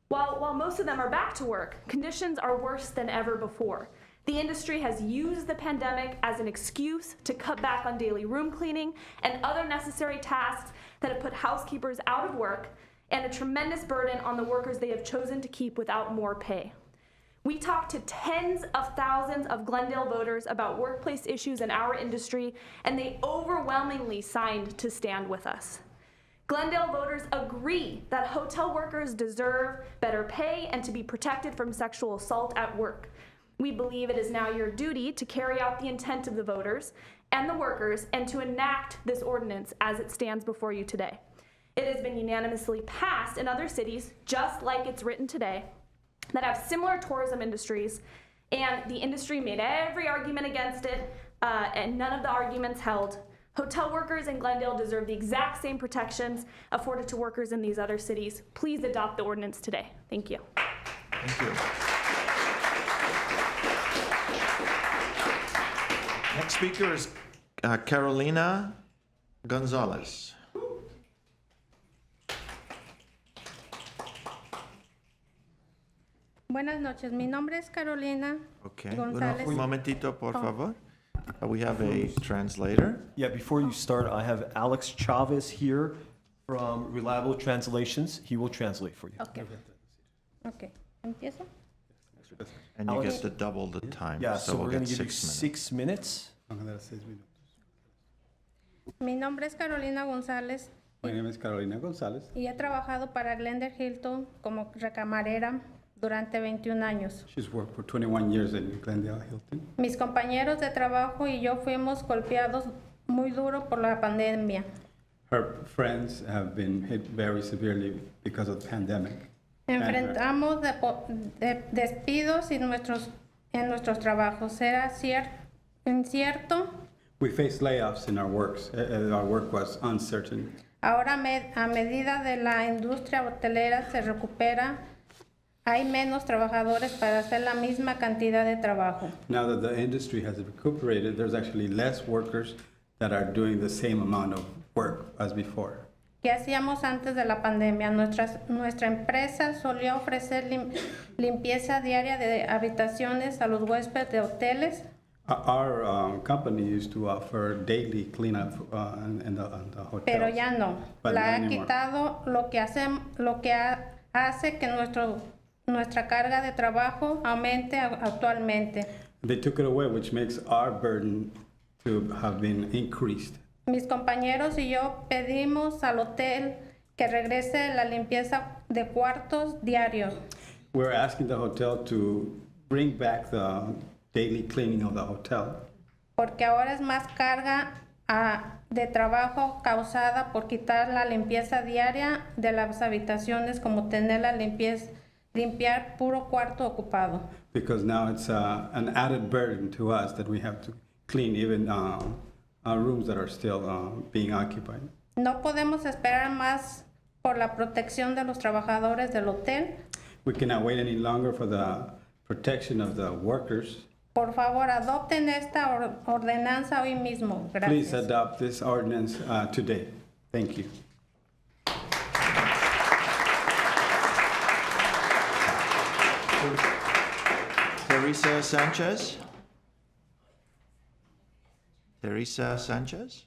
While most of them are back to work, conditions are worse than ever before. The industry has used the pandemic as an excuse to cut back on daily room cleaning and other necessary tasks that have put housekeepers out of work and a tremendous burden on the workers they have chosen to keep without more pay. We talked to tens of thousands of Glendale voters about workplace issues in our industry, and they overwhelmingly signed to stand with us. Glendale voters agree that hotel workers deserve better pay and to be protected from sexual assault at work. We believe it is now your duty to carry out the intent of the voters and the workers and to enact this ordinance as it stands before you today. It has been unanimously passed in other cities, just like it's written today, that have similar tourism industries, and the industry made every argument against it, and none of the arguments held. Hotel workers in Glendale deserve the exact same protections afforded to workers in these other cities. Please adopt the ordinance today. Thank you. Thank you. Next speaker is Carolina Gonzalez. Buenas noches, mi nombre es Carolina Okay, González. un momentito, por favor. We have a translator. Yeah, before you start, I have Alex Chavez here from Reliable Translations. He will translate for you. Okay. Okay, ¿empiezo? And you Alex? get to double the time. Yeah, so we'll we're going get to give you 6 minutes. 6 minutes. Mi nombre es Carolina González My name is Carolina González. y he trabajado para Glendale Hilton como recamarera durante 21 años. She's worked for 21 years in Glendale Hilton. Mis compañeros de trabajo y yo fuimos golpeados muy duro por la pandemia. Her friends have been hit very severely because of the pandemic. Enfrentamos despidos y nuestros en nuestros trabajos. Era incierto. We faced layoffs in our works. Our work was uncertain. Ahora, a medida de la industria hotelera se recupera, hay menos trabajadores para hacer la misma cantidad de trabajo. Now that the industry has recuperated, there's actually less workers that are doing the same amount of work as before. ¿Qué hacíamos antes de la pandemia? Nuestra empresa solía ofrecer limpieza diaria de habitaciones a los huéspedes de hoteles. Our company used to offer daily cleanup in the hotels. Pero ya no. But La not ha anymore. quitado lo que hace que nuestra carga de trabajo aumente actualmente. They took it away, which makes our burden to have been increased. Mis compañeros y yo pedimos al hotel que regrese la limpieza de cuartos diarios. We're asking the hotel to bring back the daily cleaning of the hotel Porque ahora es más carga de trabajo causada por quitar la limpieza diaria de las habitaciones, como tener limpiar puro cuarto ocupado. because now it's an added burden to us that we have to clean even rooms that are still being occupied. No podemos esperar más por la protección de los trabajadores del hotel. We cannot wait any longer for the protection of the workers. Por favor, adopten esta ordenanza hoy mismo. Please Gracias. adopt this ordinance today. Thank you. Teresa Sanchez? Teresa Sanchez?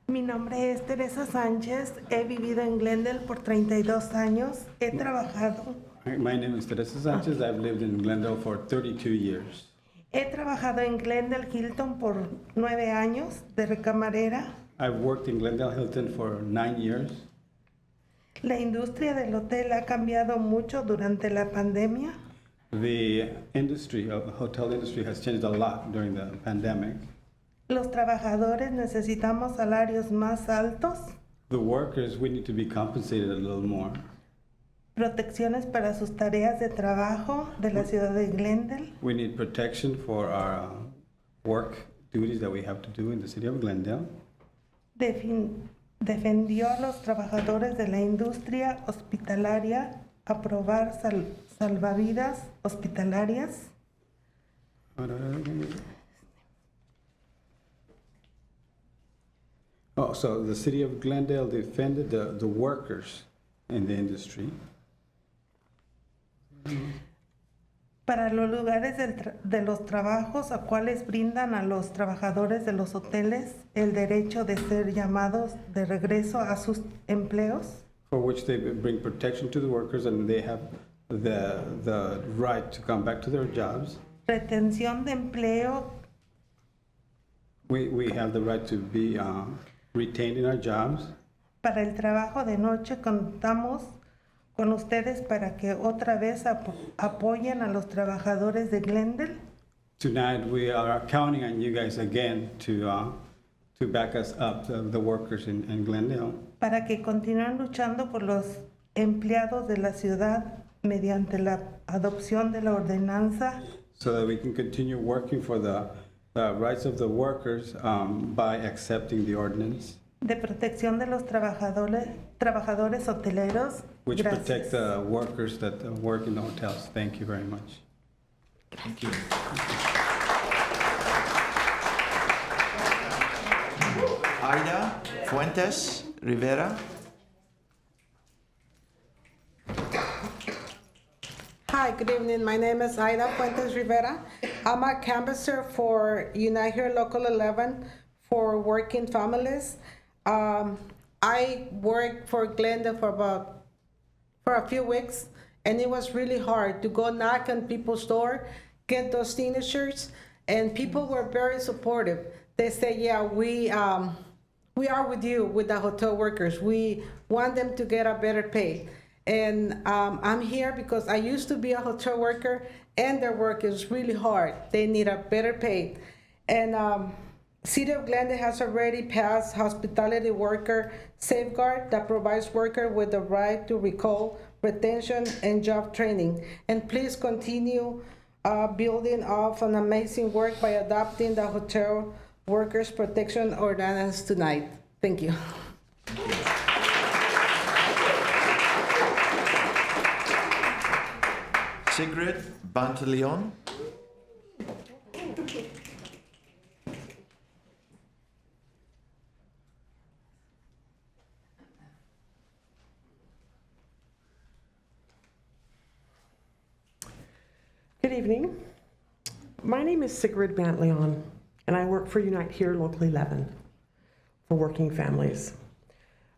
Mi nombre es Teresa Sánchez, he vivido en Glendale por 32 años, he trabajado My name is Teresa Sanchez. I've lived in Glendale for 32 years. en Glendale Hilton por 9 años de recamarera. I've worked in Glendale Hilton for 9 years. La industria del hotel ha cambiado mucho durante la pandemia. The industry of the hotel industry has changed a lot during the pandemic. Los trabajadores necesitamos salarios más altos, The workers, we need to be compensated a little more. protecciones para sus tareas de trabajo de la ciudad de Glendale, We need protection for our work duties that we have to do in the city of Glendale. defendió a los trabajadores de la industria hospitalaria, aprobar salvavidas hospitalarias. Oh, so the city of Glendale defended the workers in the industry. Para los lugares de los trabajos a cuales brindan a los trabajadores de los hoteles el derecho de ser llamados de regreso a sus empleos. For which they bring protection to the workers and they have the right to come back to their jobs. Retención de empleo We have the right to be retained in our jobs. para el trabajo de noche. Contamos con ustedes para que otra vez apoyen a los trabajadores de Glendale. Tonight, we are counting on you guys again to back us up, the workers in Glendale, Para que continúen luchando por los empleados de la ciudad mediante la adopción de la ordenanza so that we can continue working for the rights of the workers by accepting the ordinance, de protección de los trabajadores hoteleros. which Gracias. protect the workers that work in the hotels. Thank you very much. Thank you. Aida Fuentes Rivera? Hi, good evening. My name is Aida Fuentes Rivera. I'm a canvasser for Unite Here Local 11 for working families. I worked for Glendale for a few weeks, and it was really hard to go knock on people's door, get those signatures, and people were very supportive. They say, yeah, we are with you, with the hotel workers. We want them to get a better pay. And I'm here because I used to be a hotel worker, and their work is really hard. They need a better pay. And City of Glendale has already passed hospitality worker safeguard that provides worker with the right to recall, retention, and job training. And please continue building off an amazing work by adopting the Hotel Workers Protection Ordinance tonight. Thank you. Sigrid Bantaleon. Good evening. My name is Sigrid Bantleon, and I work for Unite Here Local 11 for working families.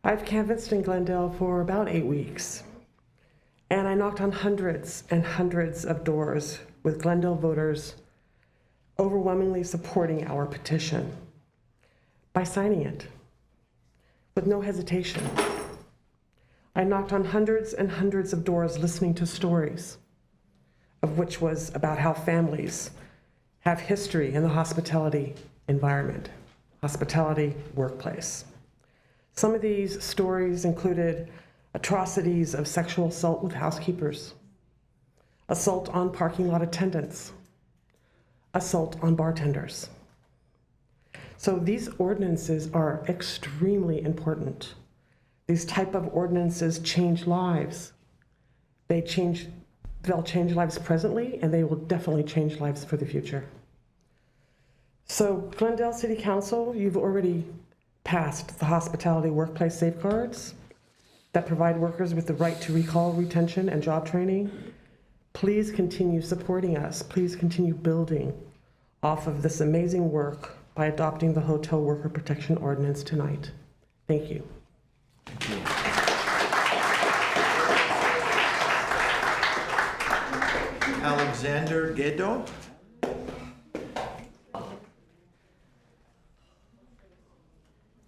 I've canvassed in Glendale for about 8 weeks, and I knocked on hundreds and hundreds of doors with Glendale voters overwhelmingly supporting our petition by signing it with no hesitation. I knocked on hundreds and hundreds of doors listening to stories, of which was about how families have history in the hospitality environment, hospitality workplace. Some of these stories included atrocities of sexual assault with housekeepers, assault on parking lot attendants, assault on bartenders. So these ordinances are extremely important. These type of ordinances change lives. They'll change lives presently, and they will definitely change lives for the future. So Glendale City Council, you've already passed the hospitality workplace safeguards that provide workers with the right to recall, retention, and job training. Please continue supporting us. Please continue building off of this amazing work by adopting the Hotel Worker Protection Ordinance tonight. Thank you. Thank you. Alexander Guedo.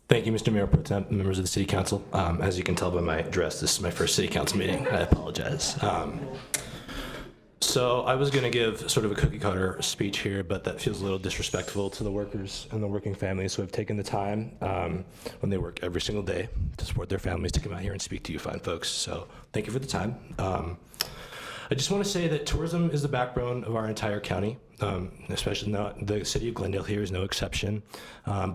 Thank you, Mr. Mayor Pro Tem, members of the City Council. As you can tell by my address, this is my first City Council meeting. I apologize. So I was going to give sort of a cookie cutter speech here, but that feels a little disrespectful to the workers and the working families who have taken the time when they work every single day to support their families to come out here and speak to you fine folks. So thank you for the time. I just want to say that tourism is the backbone of our entire county, especially now the city of Glendale here is no exception.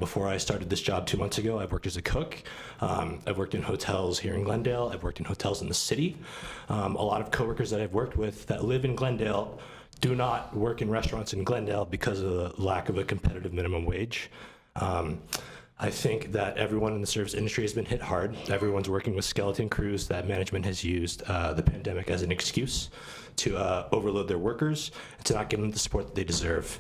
Before I started this job 2 months ago, I've worked as a cook. I've worked in hotels here in Glendale. I've worked in hotels in the city. A lot of coworkers that I've worked with that live in Glendale do not work in restaurants in Glendale because of the lack of a competitive minimum wage. I think that everyone in the service industry has been hit hard. Everyone's working with skeleton crews that management has used the pandemic as an excuse to overload their workers and to not give them the support that they deserve.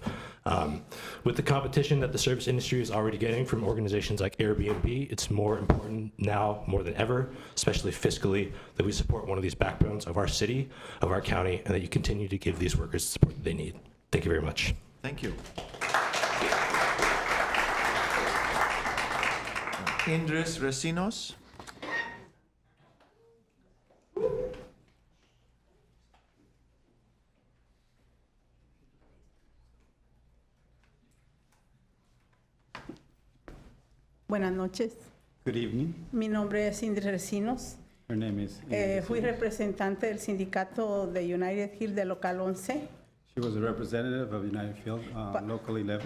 With the competition that the service industry is already getting from organizations like Airbnb, it's more important now more than ever, especially fiscally, that we support one of these backbones of our city, of our county, and that you continue to give these workers the support that they need. Thank you very much. Thank you. Indres Recinos. Buenas noches. Good evening. Mi nombre es Indres Recinos. Her name is. Fui representante del sindicato de United Hill de Local 11 She was a representative of United Field, Local 11,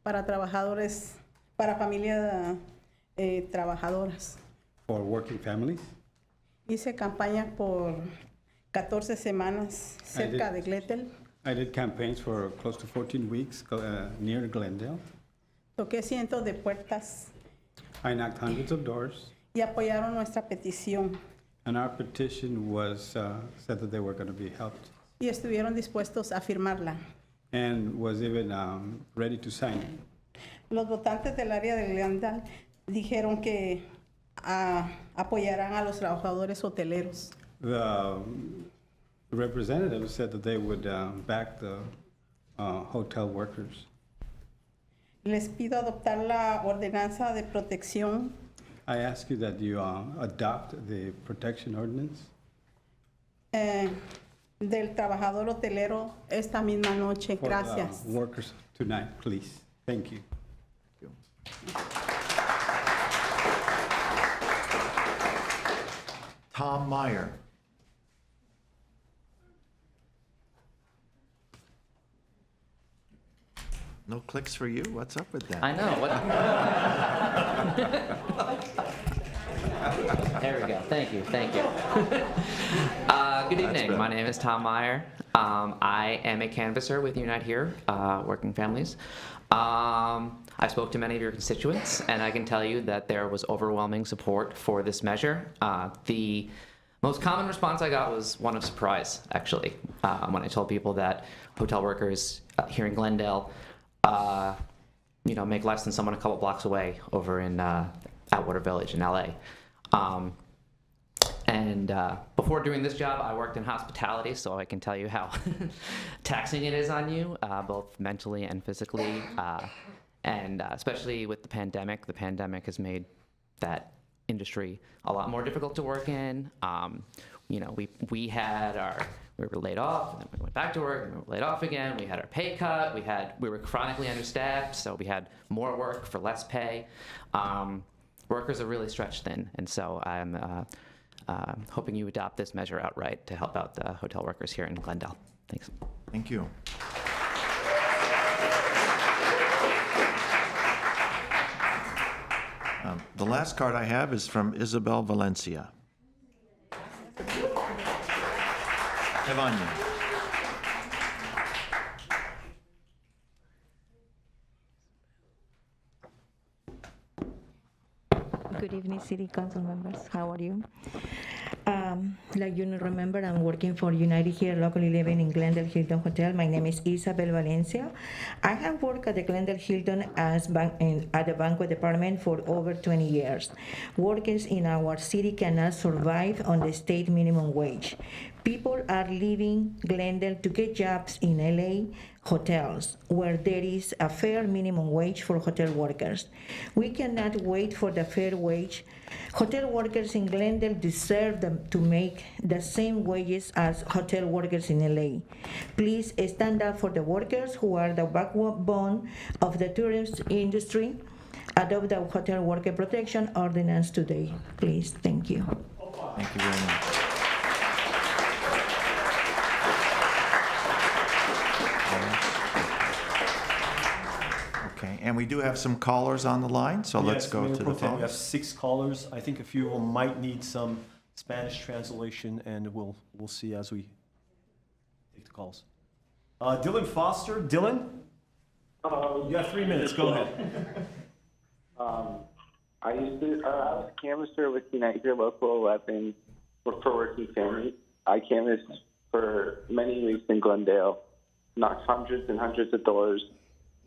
para trabajadores, para familias trabajadoras. for working families. Hice campaña por 14 semanas cerca de Glendale. I did campaigns for close to 14 weeks near Glendale. Toqué cientos de puertas I knocked hundreds of doors, y apoyaron nuestra petición and our petition was said that they were going to be helped y estuvieron dispuestos a firmarla. and was even ready to sign it. Los votantes del área de Glendale dijeron que apoyarán a los trabajadores hoteleros. The representative said that they would back the hotel workers. Les pido adoptar la ordenanza de protección I ask you that you adopt the protection ordinance del trabajador hotelero esta misma noche. For the Gracias. workers tonight, please. Thank you. Tom Meyer. No clicks for you? What's up with that? I know. What? There we go. Thank you. Thank you. Good evening. My name is Tom Meyer. I am a canvasser with Unite Here, Working Families. I spoke to many of your constituents, and I can tell you that there was overwhelming support for this measure. The most common response I got was one of surprise, actually, when I told people that hotel workers here in Glendale make less than someone a couple blocks away over in Atwater Village in LA. Before doing this job, I worked in hospitality, so I can tell you how taxing it is on you, both mentally and physically. Especially with the pandemic has made that industry a lot more difficult to work in. We were laid off, and then we went back to work, and we were laid off again. We had our pay cut. We were chronically understaffed, so we had more work for less pay. Workers are really stretched thin, and so I'm hoping you adopt this measure outright to help out the hotel workers here in Glendale. Thanks. Thank you. The last card I have is from Isabel Valencia. Evanya. Good evening, City Council members. How are you? Like you remember, I'm working for United here, Local 11 in Glendale Hilton Hotel. My name is Isabel Valencia. I have worked at the Glendale Hilton at the banquet department for over 20 years. Workers in our city cannot survive on the state minimum wage. People are leaving Glendale to get jobs in LA hotels, where there is a fair minimum wage for hotel workers. We cannot wait for the fair wage. Hotel workers in Glendale deserve to make the same wages as hotel workers in LA. Please stand up for the workers who are the backbone of the tourism industry. Adopt the Hotel Worker Protection Ordinance today. Please, thank you. Thank you very much. Okay, and we do have some callers on the line, so let's Yes, go Mayor to Pro the Tem, We have phone. 6 callers. I think a few of them might need some Spanish translation, and we'll see as we take the calls. Dylan Foster. Dylan? You have 3 minutes. Go ahead. I was a canvasser with Unite Here Local 11 for working families. I canvassed for many weeks in Glendale, knocked hundreds and hundreds of doors,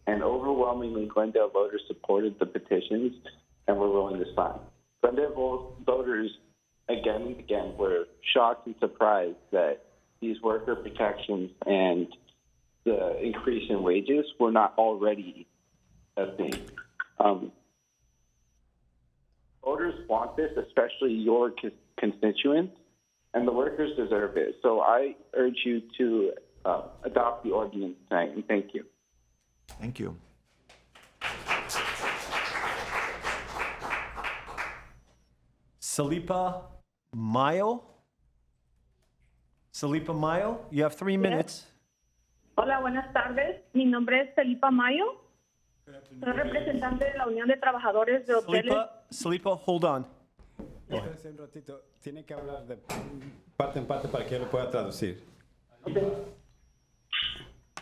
and overwhelmingly Glendale voters supported the petitions and were willing to sign. Glendale voters again and again were shocked and surprised that these worker protections and the increase in wages were not already a thing. Voters want this, especially your constituents, and the workers deserve it. So I urge you to adopt the ordinance tonight, and thank you. Thank you. Salipa Mayo. Salipa Mayo, you have 3 minutes. Hola, buenas tardes. Mi nombre es Felipa Mayo. Soy representante de la Unión de Trabajadores de Hoteles. Salipa, hold on. Espérese un ratito. Tiene que hablar de parte en parte para que yo lo pueda traducir.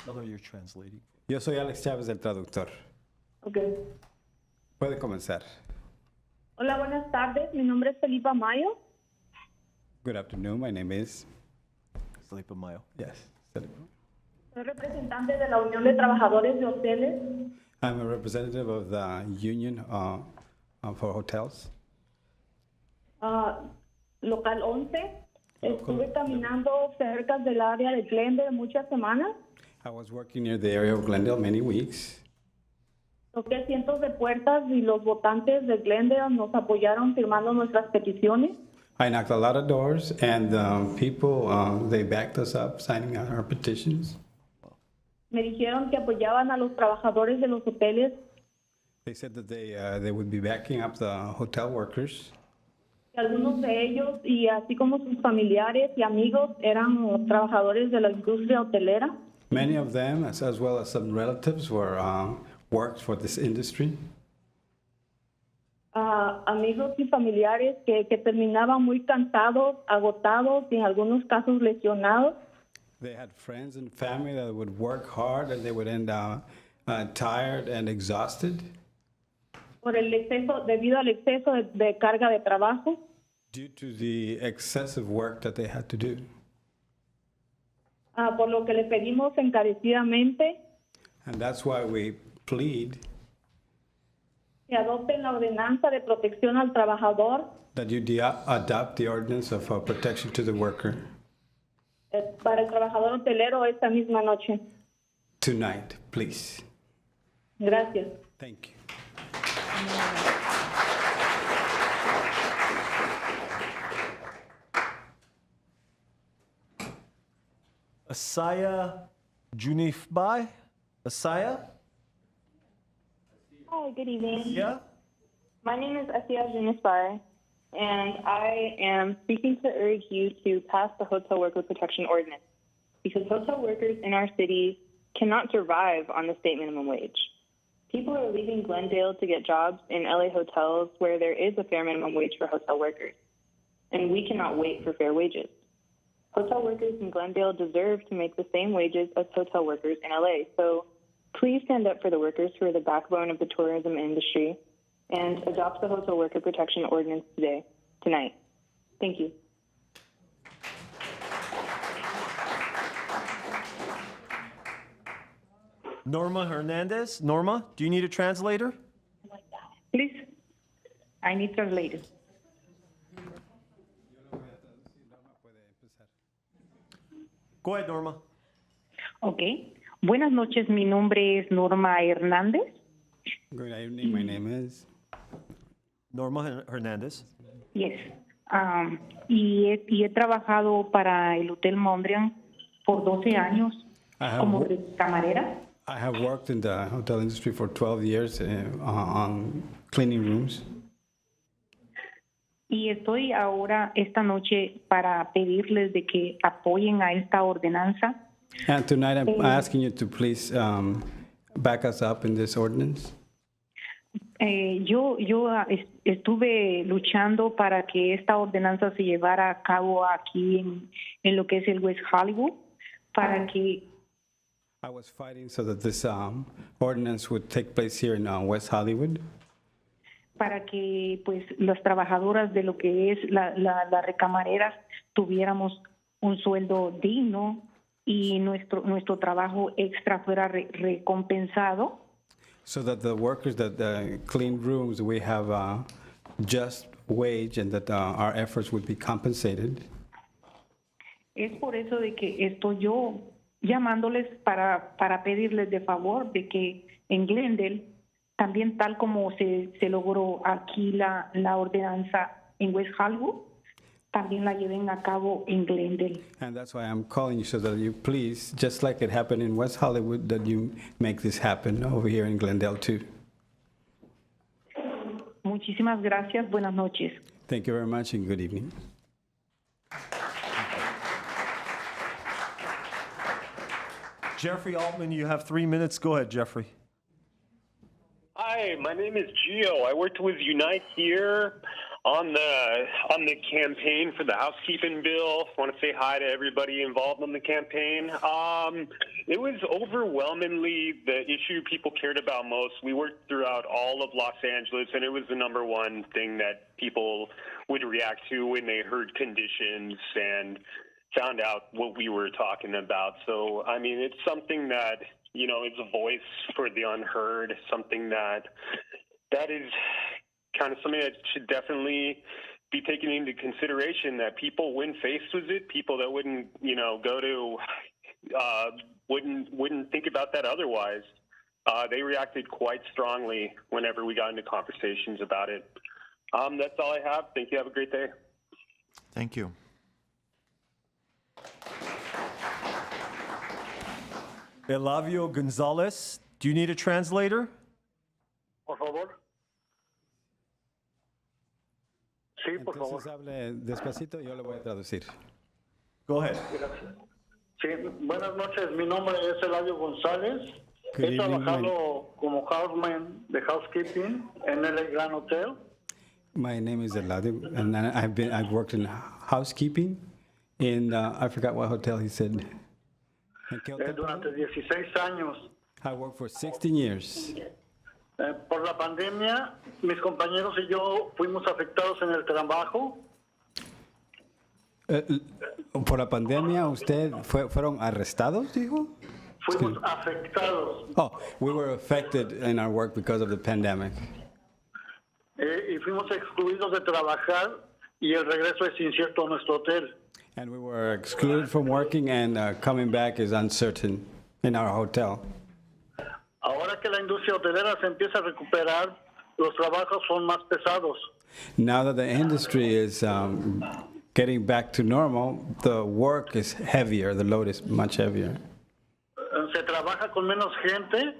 Although you're translating. Yo soy Alex Chávez, el traductor. Okay. Puede comenzar. Hola, buenas tardes. Mi nombre es Felipa Mayo. Good afternoon. My name is Salipa Mayo. Yes. Salipa. Soy representante de la Unión de Trabajadores de Hoteles. I'm a representative of the union for hotels. Local 11. Estuve caminando cerca del área de Glendale muchas semanas. I was working near the area of Glendale many weeks. Toqué cientos de puertas y los votantes de Glendale nos apoyaron firmando nuestras peticiones. I knocked a lot of doors, and people, they backed us up, signing out our petitions. Me dijeron que apoyaban a los trabajadores de los hoteles, They said that they would be backing up the hotel workers. que algunos de ellos, y así como sus familiares y amigos, eran trabajadores de la industria hotelera. Many of them, as well as some relatives, were worked for this industry. Amigos y familiares que terminaban muy cansados, agotados y en algunos casos lesionados. They had friends and family that would work hard, and they would end up tired and exhausted Debido al exceso de carga de trabajo. due to the excessive work that they had to do. Por lo que le pedimos encarecidamente And that's why we plead que adopten la ordenanza de protección al trabajador that you adopt the ordinance of protection to the worker para el trabajador hotelero esta misma noche. tonight, please. Gracias. Thank you. Asaya Junifbai? Asaya? Hi, good evening. Yeah? My name is Asiya Junisbar, and I am speaking to urge you to pass the Hotel Worker Protection Ordinance because hotel workers in our city cannot survive on the state minimum wage. People are leaving Glendale to get jobs in LA hotels where there is a fair minimum wage for hotel workers, and we cannot wait for fair wages. Hotel workers in Glendale deserve to make the same wages as hotel workers in LA, so please stand up for the workers who are the backbone of the tourism industry and adopt the Hotel Worker Protection Ordinance tonight. Thank you. Norma Hernandez? Norma, do you need a translator? Please, I need translator. Go ahead, Norma. Okay. Buenas noches, mi nombre es Norma Hernández. Good evening, my name is Norma Hernandez. Yes. Y he trabajado para el Hotel Mondrian por 12 años como camarera. I have worked in the hotel industry for 12 years on cleaning rooms. Y estoy ahora esta noche para pedirles de que apoyen a esta ordenanza. And tonight I'm asking you to please back us up in this ordinance. Yo estuve luchando para que esta ordenanza se llevara a cabo aquí en lo que es el West Hollywood, para que I was fighting so that this ordinance would take place here in West Hollywood. Para que pues las trabajadoras de lo que es las recamareras tuviéramos un sueldo digno y nuestro trabajo extra fuera recompensado. So that the workers that clean rooms, we have just wage and that our efforts would be compensated. Es por eso de que estoy yo llamándoles para pedirles de favor de que en Glendale, también tal como se logró aquí la ordenanza en West Hollywood, también la lleven a cabo en Glendale. And that's why I'm calling you, so that you please, just like it happened in West Hollywood, that you make this happen over here in Glendale too. Muchísimas gracias. Buenas noches. Thank you very much and good evening. Jeffrey Altman, you have 3 minutes. Go ahead, Jeffrey. Hi, my name is Gio. I worked with Unite here on the campaign for the housekeeping bill. I want to say hi to everybody involved in the campaign. It was overwhelmingly the issue people cared about most. We worked throughout all of Los Angeles, and it was the number one thing that people would react to when they heard conditions and found out what we were talking about. So, I mean, it's something that, you know, it's a voice for the unheard, something that is kind of something that should definitely be taken into consideration, that people, when faced with it, people that wouldn't, you know, go to, wouldn't think about that otherwise. They reacted quite strongly whenever we got into conversations about it. That's all I have. Thank you. Have a great day. Thank you. Elavio Gonzalez, do you need a translator? Por favor. Sí, por favor. Entonces hable despacito y yo le voy a traducir. Go ahead. Gracias. Sí, buenas noches. Mi nombre es Eladio González. Good He evening, trabajado como houseman de housekeeping en el Gran Hotel. My name is Eladio, and I've worked in housekeeping in I forgot what hotel he said. ¿En qué hotel? Durante 16 años. I worked for 16 years. Por la pandemia, mis compañeros y yo fuimos afectados en el trabajo. Por la pandemia, ¿usted fueron arrestados, dijo? Fuimos afectados. Oh, we were affected in our work because of the pandemic. Y fuimos excluidos de trabajar y el regreso es incierto a nuestro hotel. And we were excluded from working, and coming back is uncertain in our hotel. Ahora que la industria hotelera se empieza a recuperar, los trabajos son más pesados. Now that the industry is getting back to normal, the work is heavier, the load is much heavier. Se trabaja con menos gente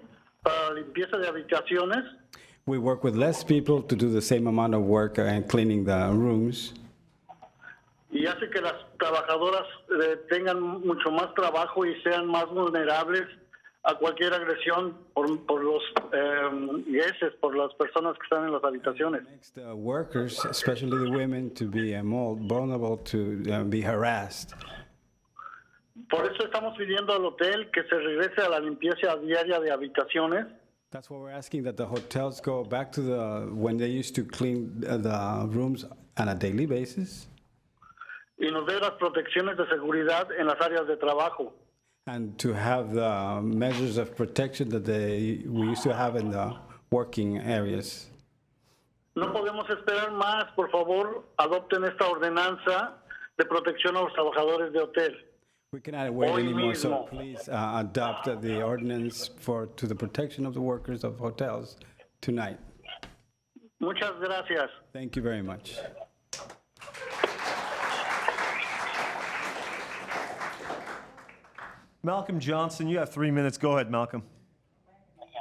para la limpieza de habitaciones. We work with less people to do the same amount of work and cleaning the rooms. Y hace que las trabajadoras tengan mucho más trabajo y sean más vulnerables a cualquier agresión por los guests, por las personas que están en las habitaciones. Makes the workers, especially the women, to be more vulnerable to be harassed. Por eso estamos pidiendo al hotel que se regrese a la limpieza diaria de habitaciones. That's why we're asking that the hotels go back to when they used to clean the rooms on a daily basis. Y nos dé las protecciones de seguridad en las áreas de trabajo. And to have the measures of protection that we used to have in the working areas. No podemos esperar más, por favor, adopten esta ordenanza de protección a los trabajadores de hotel. We cannot wait Hoy anymore, so mismo. please adopt the ordinance to the protection of the workers of hotels tonight. Muchas gracias. Thank you very much. Malcolm Johnson, you have 3 minutes. Go ahead, Malcolm.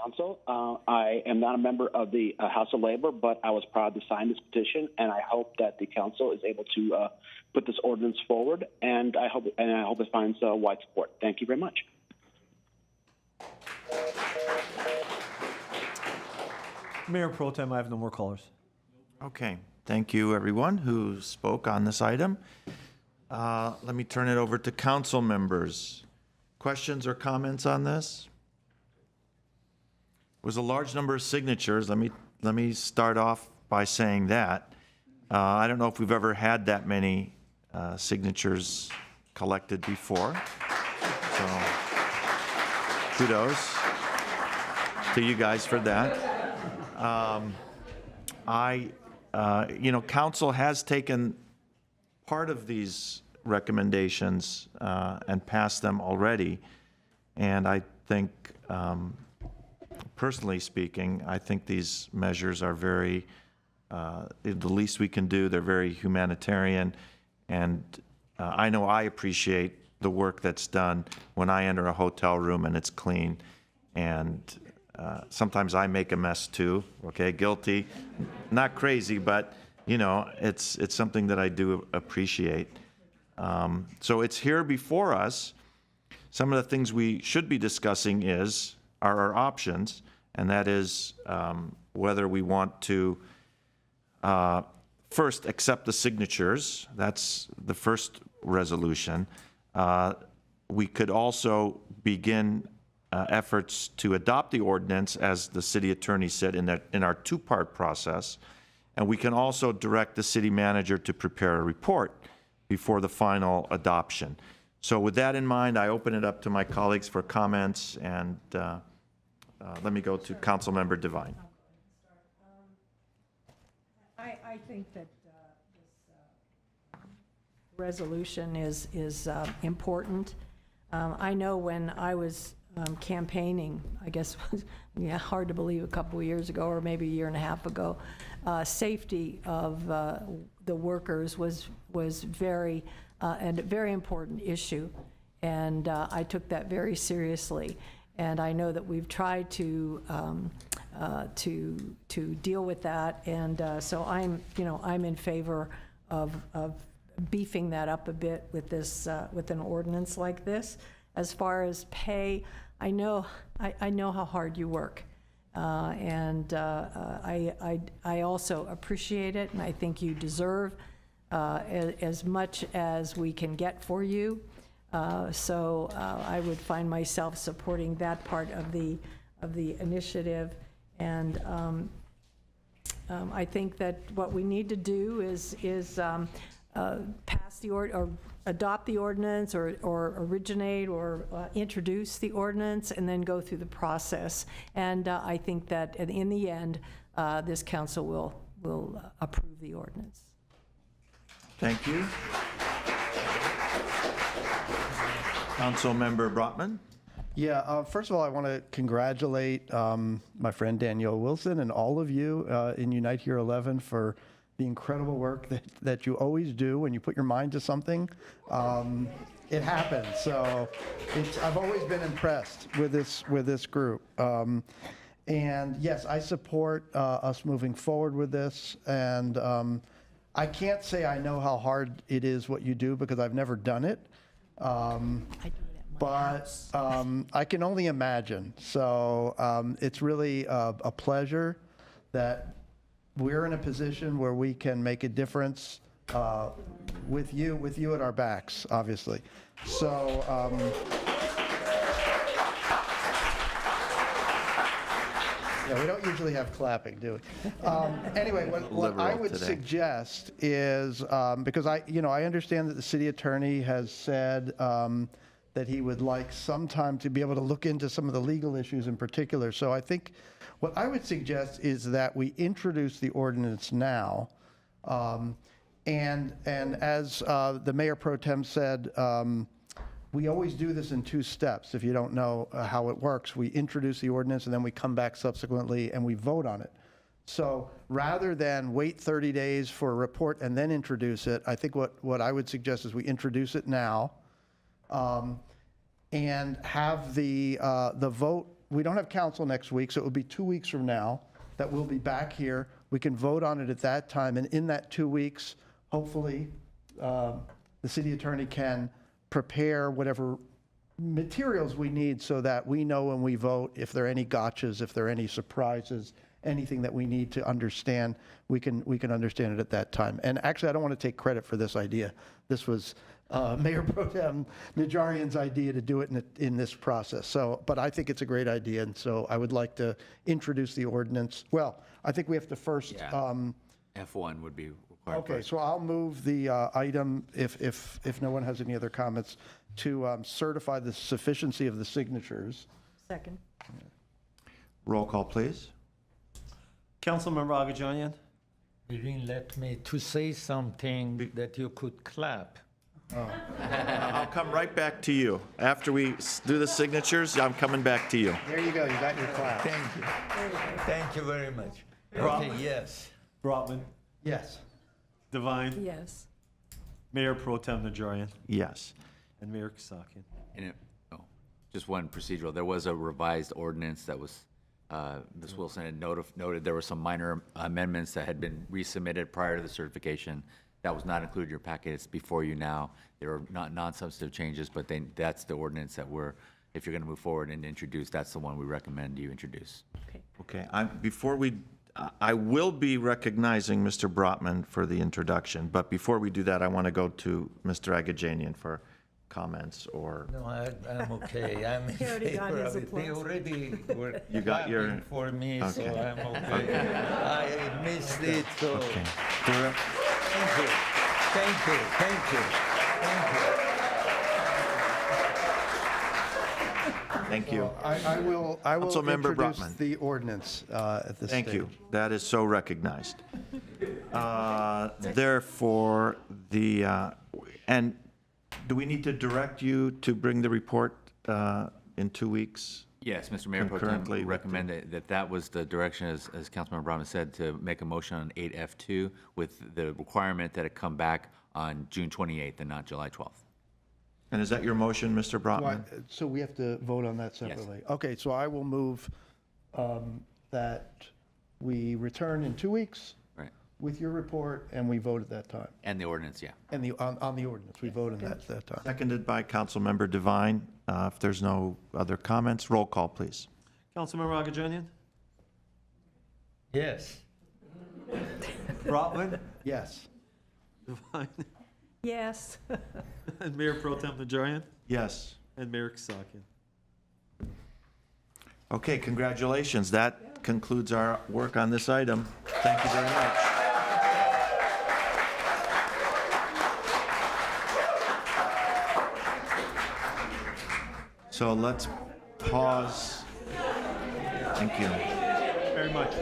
Council, I am not a member of the House of Labor, but I was proud to sign this petition, and I hope that the council is able to put this ordinance forward, and I hope it finds wide support. Thank you very much. Mayor Pro Tem, I have no more callers. Okay, thank you, everyone who spoke on this item. Let me turn it over to council members. Questions or comments on this? It was a large number of signatures. Let me start off by saying that. I don't know if we've ever had that many signatures collected before. So kudos to you guys for that. Council has taken part of these recommendations and passed them already. And I think, personally speaking, I think these measures are very, the least we can do. They're very humanitarian. And I know I appreciate the work that's done when I enter a hotel room and it's clean. And sometimes I make a mess too, okay, guilty. Not crazy, but, it's something that I do appreciate. So it's here before us. Some of the things we should be discussing are our options, and that is whether we want to first accept the signatures. That's the first resolution. We could also begin efforts to adopt the ordinance, as the city attorney said, in our two-part process. And we can also direct the city manager to prepare a report before the final adoption. So with that in mind, I open it up to my colleagues for comments, and let me go to Councilmember Devine. I think that this resolution is important. I know when I was campaigning, I guess, yeah, hard to believe a couple of years ago, or maybe a year and a half ago, safety of the workers was very, and a very important issue. And I took that very seriously. And I know that we've tried to deal with that. And so I'm in favor of beefing that up a bit with this, with an ordinance like this. As far as pay, I know how hard you work. And I also appreciate it, and I think you deserve as much as we can get for you. So I would find myself supporting that part of the initiative. And I think that what we need to do is pass the or adopt the ordinance, or originate or introduce the ordinance, and then go through the process. And I think that in the end, this council will approve the ordinance. Thank you. Councilmember Brotman. Yeah, first of all, I want to congratulate my friend Danielle Wilson and all of you in Unite Here 11 for the incredible work that you always do when you put your mind to something. It happens. So I've always been impressed with this group. And yes, I support us moving forward with this. And I can't say I know how hard it is what you do, because I've never done it. But I can only imagine. So it's really a pleasure that we're in a position where we can make a difference with you at our backs, obviously. So yeah, we don't usually have clapping, do we? Anyway, what I would suggest is, because I understand that the city attorney has said that he would like some time to be able to look into some of the legal issues in particular. So I think what I would suggest is that we introduce the ordinance now. And as the Mayor Pro Tem said, we always do this in two steps. If you don't know how it works, we introduce the ordinance and then we come back subsequently and we vote on it. So rather than wait 30 days for a report and then introduce it, I think what I would suggest is we introduce it now, and have the vote. We don't have council next week, so it will be 2 weeks from now that we'll be back here. We can vote on it at that time, and in that 2 weeks, hopefully, the city attorney can prepare whatever materials we need so that we know when we vote if there are any gotchas, if there are any surprises, anything that we need to understand, we can understand it at that time. And actually, I don't want to take credit for this idea. This was Mayor Pro Tem Najarian's idea to do it in this process. So, but I think it's a great idea, and so I would like to introduce the ordinance. Well, I think we have to first. F1 would be required. Okay, first. so I'll move the item, if no one has any other comments, to certify the sufficiency of the signatures. Second. Roll call, please. Councilmember Agajanian. You didn't let me to say something that you could clap. I'll come right back to you. After we do the signatures, I'm coming back to you. There you go, you got your clap. Thank you. Thank you very much. Brotman. Okay, yes. Brotman. Yes. Devine. Yes. Mayor Pro Tem Najarian. Yes. And Mayor Kasakian. And just one procedural. There was a revised ordinance that was, Ms. Wilson had noted there were some minor amendments that had been resubmitted prior to the certification. That was not included in your packet. It's before you now. There are not non-substantive changes, but that's the ordinance that if you're going to move forward and introduce, that's the one we recommend you introduce. Okay. I will be recognizing Mr. Brotman for the introduction, but before we do that, I want to go to Mr. Agajanian for comments or. No, I'm okay. I'm in He already got favor his of it. They applause. already were You got your- clapping for me, so Okay. I'm okay. I missed it, so. Okay. Thank you. Thank you. Thank you. Thank you. Thank you. I will Councilmember introduce Brotman. the ordinance at this stage. Thank you. That is so recognized. Therefore, and do we need to direct you to bring the report in 2 weeks? Yes, Mr. Mayor Pro Tem, Concurrently with recommend that was the direction, as Councilmember Brahma said, to make a motion on 8F2 with the requirement that it come back on June 28th and not July 12th. And is that your motion, Mr. Brotman? So we have to vote on that separately? Okay, so I will move that we return in 2 weeks Right. with your report, and we vote at that time. And the ordinance, yeah. And on the ordinance, we vote on that time. Seconded by Councilmember Devine. If there's no other comments, roll call, please. Councilmember Agajanian? Yes. Brotman? Yes. Devine? Yes. And Mayor Pro Tem Najarian? Yes. And Mayor Kasakian. Okay, congratulations. That concludes our work on this item. Thank you very much. So let's pause. Thank you. Very much.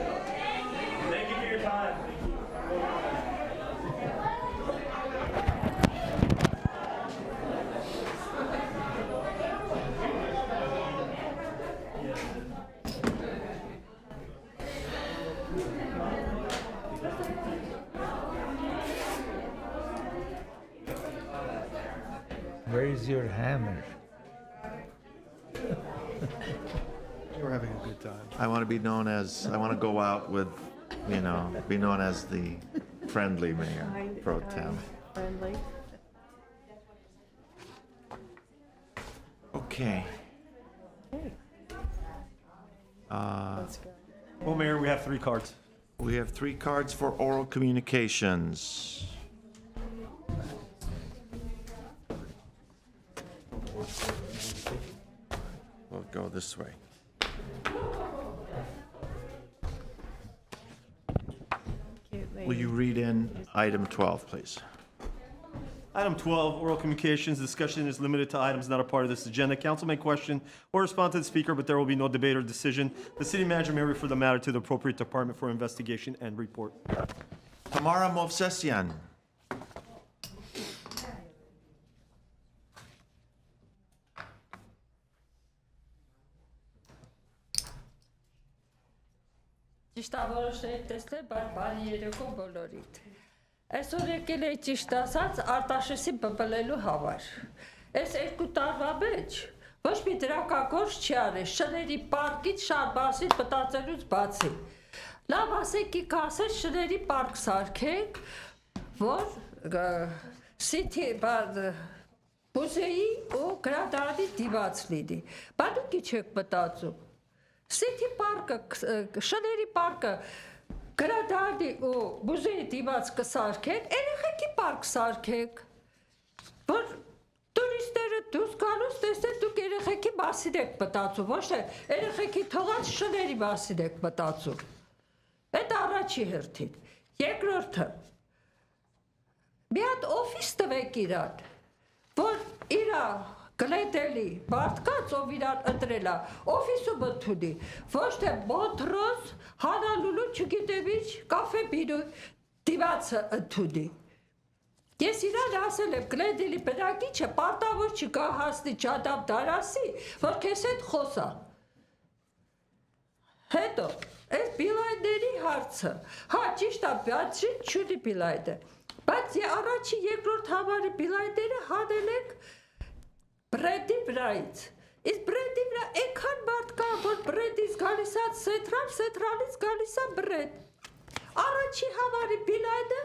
Thank you for your time. Where is your hammer? We're having a good time. I want to be known as, I want to go out with, be known as the friendly mayor pro tem. Friendly. Okay. Let's go. Well, Mayor, we have 3 cards. We have 3 cards for oral communications. We'll go this way. Will you read in item 12, please? Item 12, oral communications. Discussion is limited to items not a part of this agenda. Council may question or respond to the speaker, but there will be no debate or decision. The city manager may refer the matter to the appropriate department for investigation and report. Tamara Movsesian. Ճիշտ որոշների տեսնել, բայց բարի երեկո բոլորիդ։ Այսօր եկել էի ճիշտ ասած Արտաշեսի բպլելու համար։ Այս 2 տարվա մեջ ոչ մի դրակագործ չի արել շների պարկից շարբասի մտածելուց բացի։ Լավ ասեք կասել շների պարկ սարքեք, որ սիթի մուզեի ու գրադարանի դիված լինի։ Բայց դուք չեք մտածում։ Սիթի պարկը, շների պարկը գրադարանի ու մուզեի դիված կսարքեք, երեխեքի պարկ սարքեք, որ տուրիստները դուրս գալուց տեսնեն դուք երեխեքի մասին եք մտածում, ոչ թե երեխեքի թողած շների մասին եք մտածում։ Այդ առաջի հերթին։ Երկրորդը, մի հատ օֆիս տվեք իրան, որ իրա գլետելի մարդկաց, ով իրան ընտրելա, օֆիսը մտունի, ոչ թե Մոնտրոզ, Հանալուլու, չգիտեմ ինչ, կաֆե բինու դիվածը ընդունի։ Ես իրան ասել եմ, գլետելի բնակիչը պարտավոր չկա հասնի Ջադամ դարասի, որ քեզ հետ խոսա։ Հետո, այս բիլայդների հարցը, հա, ճիշտ է, բացրին չունի բիլայդը, բայց առաջի երկրորդ համարի բիլայդերը հանել եք բրեդի վրայից, իսկ բրեդի վրա էնքան մարդ կա, որ բրեդից գալիս է սենտրալ, սենտրալից գալիս է բրեդ։ Առաջի համարի բիլայդը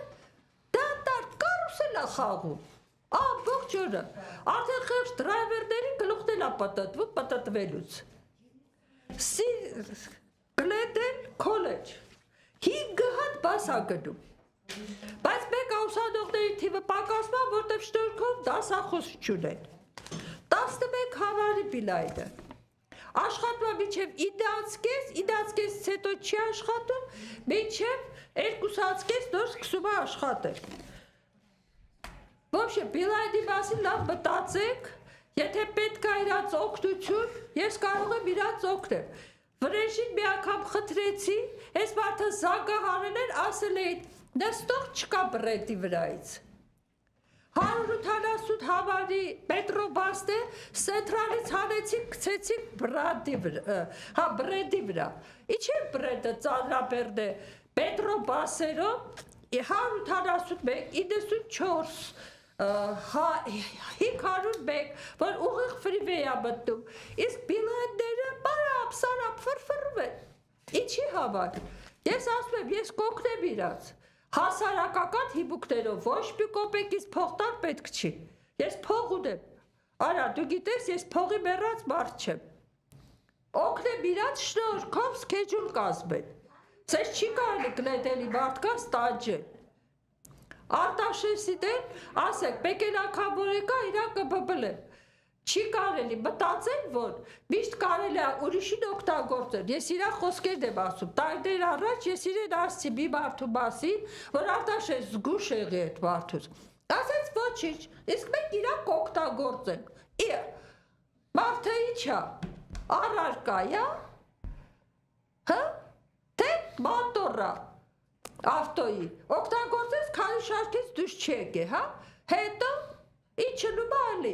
դանդար կարուսել է խաղում, ամբողջ օրը, արդեն խեղճ դրայվերների գլուխն է պտտվելուց։ Գլեդել քոլեջ, 5 հատ բաս է գնում, բայց մեկ ուսանողների թիվը պակասում է, որտև շնորհքով դասախոս չունեն։ 11 համարի բիլայդը աշխատում է մինչև 9:30 հետո չի աշխատում, մինչև 2:30 նոր սկսում է աշխատել։ Ոբշե բիլայդի մասին լավ մտածեք, եթե պետք է իրաց օգնություն, ես կարող եմ իրաց օգնել։ Վրեժին մի անգամ խնդրեցի, այս մարդը զանգահարել են, ասել էին, նստող չկա բրեդի վրայից։ 180 հավարի պետրոբաստե սենտրալից հանեցիք, գցեցիք բրենդի վրա։ Ինչ է բրենդը ծանրաբերն է պետրոբասերով 181, 94, 501, որ ուղիղ ֆրիվեյ է մտնում, իսկ բիլայնները բարապ, սարապ, ֆրֆրում են։ Ինչի համար։ Ես ասում եմ, ես կօգնեմ իրաց։ Հասարակական հիմունքներով ոչ մի կոպեկից փող տալ պետք չի։ Ես փող ունեմ։ Արա, դու գիտես, ես փողի մեռած մարդ չեմ։ Օգնեմ իրաց շնորհքով սքեջուլ կազմել։ Ձեզ չի կարելի գլեդելի մարդկանց տանջել։ Արտաշեսի դեն, ասեք, մեկ էլ անգամ որ եկա, իրան կբբլեմ։ Չի կարելի մտածել, որ միշտ կարելի է ուրիշին օգտագործել։ Ես իրա խոսքերն եմ ասում։ Տարիներ առաջ ես իրեն ասացի մի մարդու մասին, որ Արտաշես զգուշ եղի այդ մարդուց։ Ասեց ոչինչ, իսկ մենք իրան կօգտագործենք։ Մարդը ի՞նչ է։ Առարկա է։ Հա՞։ Թե մոտորա ավտոյի։ Օգտագործես քանի շարքից դուրս չեկե, հա։ Հետո ինչը նույնալի։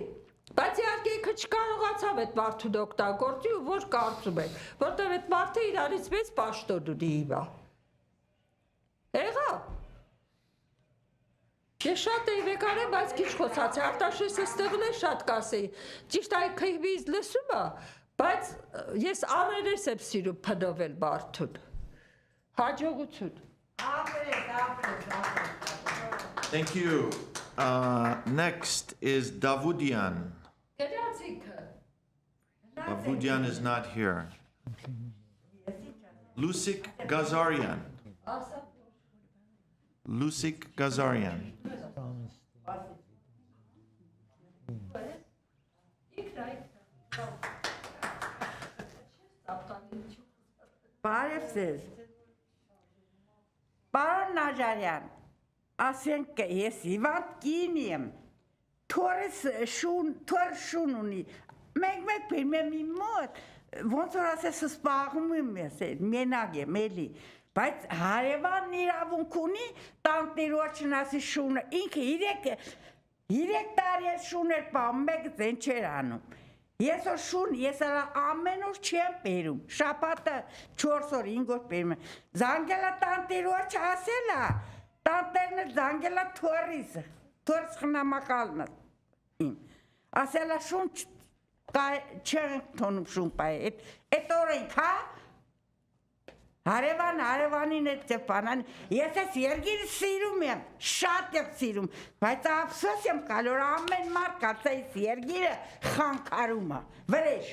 Բայց իհարկե ինքը չկարողացավ այդ մարդուն օգտագործի ու որ կարծում եք, որտեղ այդ մարդը իրանից մեծ պաշտոն ունի հիմա։ Եղավ։ Ես շատ էի վեկանեմ, բայց քիչ խոսացի, Արտաշեսը ստեղն է շատ կասեի, ճիշտ այն քիվից լսում է, բայց ես առերես եմ սիրում փնովել մարդուն։ Հաջողություն։ Thank you. Next is Davudian. Davudian is not here. Lusik Gazarian. Lusik Gazarian. Բարև Պարոն Նաջարյան, ասենք ես հիվանդ կին եմ, թորս շուն ունի, մեկ պիրմ եմ իմ մոտ, ոնց որ ասես սպաղում եմ ես, մենակ եմ էլի, բայց հարևանն իրավունք ունի, տանտիրոջն ասի շունը, ինքը 3 տարի ես շուն էր պահում, մեկը ձեն չէր անում, ես որ շուն, ես ամեն օր չեմ պերում, շապատը 4 օր 5 օր պերում եմ, զանգելա տանտիրոջ ասելա, տանտերն էլ զանգելա թորիս խնամակալն իմ, ասելա շուն չեն թոնում շուն պայ, էտ օրենք, հա, հարևանին էտ ծեպանան, ես ես երգիրը սիրում եմ, շատ եմ սիրում, բայց ապսոս եմ կալ, որ ամեն մարդ կացա ես երգիրը խանքարում է, վրեշ,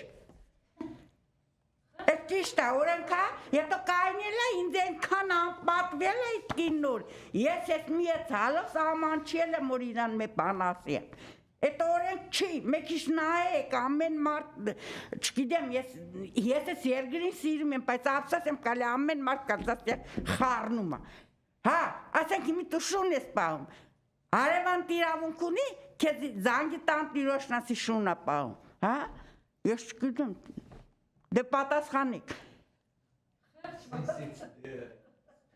էտ ճիշտ է, օրենք հա, ետո կայնել է ինձ ենքան անպատվել է իտ կիննոր, ես ես մի ես հալով սամանչել եմ, որ իրան մե պանասի եմ, Էտ օրենք չի, մեկիշ նայեք, ամեն մարդ, չգիտեմ, ես ես երգրին սիրում եմ, բայց ապսաս եմ կալի ամեն մարդ կալցած խառնում է, հա, ասենք իմի տուշուն ես պահում, հարևան տիրավունք ունի, կեզ զանգի տան տիրոշնասի շուն է պահում, հա, ես չգիտեմ, դե պատասխանեք,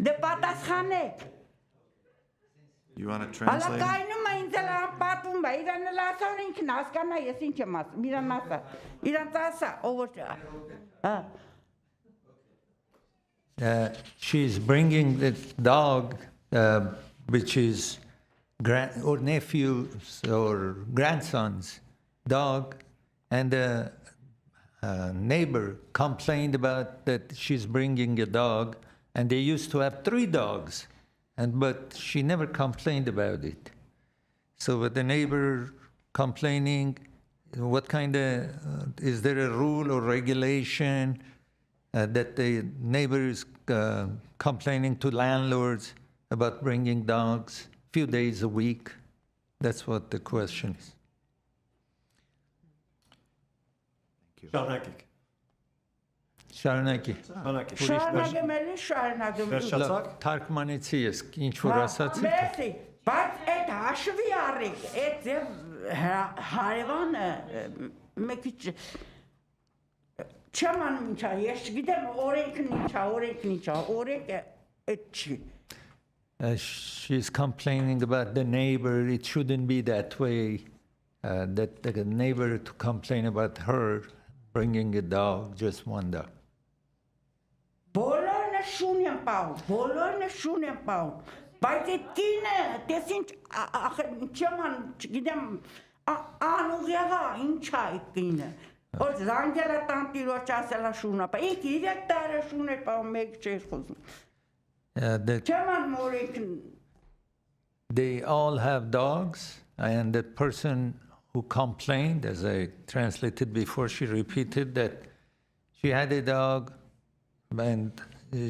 դե պատասխանեք, You want to translate? Հալակայնում է ինձ էլ անպատվում է, իրան էլ ասա, որ ինքն հասկանա, ես ինչ եմ ասում, իրան ասա, իրանց ասա, ովոր She's bringing the dog, which is or nephew's or grandson's dog, and the neighbor complained about that she's bringing a dog, and they used to have 3 dogs. But she never complained about it. So with the neighbor complaining, what kind of, is there a rule or regulation that the neighbor is complaining to landlords about bringing dogs a few days a week? That's what the question is. Thank you. Շարունակի։ Շարունակեմ էլի շարունակեմ։ Թարգմանեցի ես, ինչ որ ասացի։ Մեսի, բայց այդ հաշվի առեք, այդ հարևանը մեկի չեմ անում ինչա, ես չգիտեմ օրենքն ինչա, օրենքը այդ չի։ she's complaining about the neighbor. It shouldn't be that way, that the neighbor to complain about her bringing a dog, just one dog. Bolor na shunyam pau, bolor na shunyam pau. By the tina, they think chairman gidam anu yaha in chai kina. Or zangela tanti lo chasela shuna pa. Iki tara shuna pa make chescos. Chairman Morik. They all have dogs, and the person who complained, as I translated before, she repeated that she had a dog, and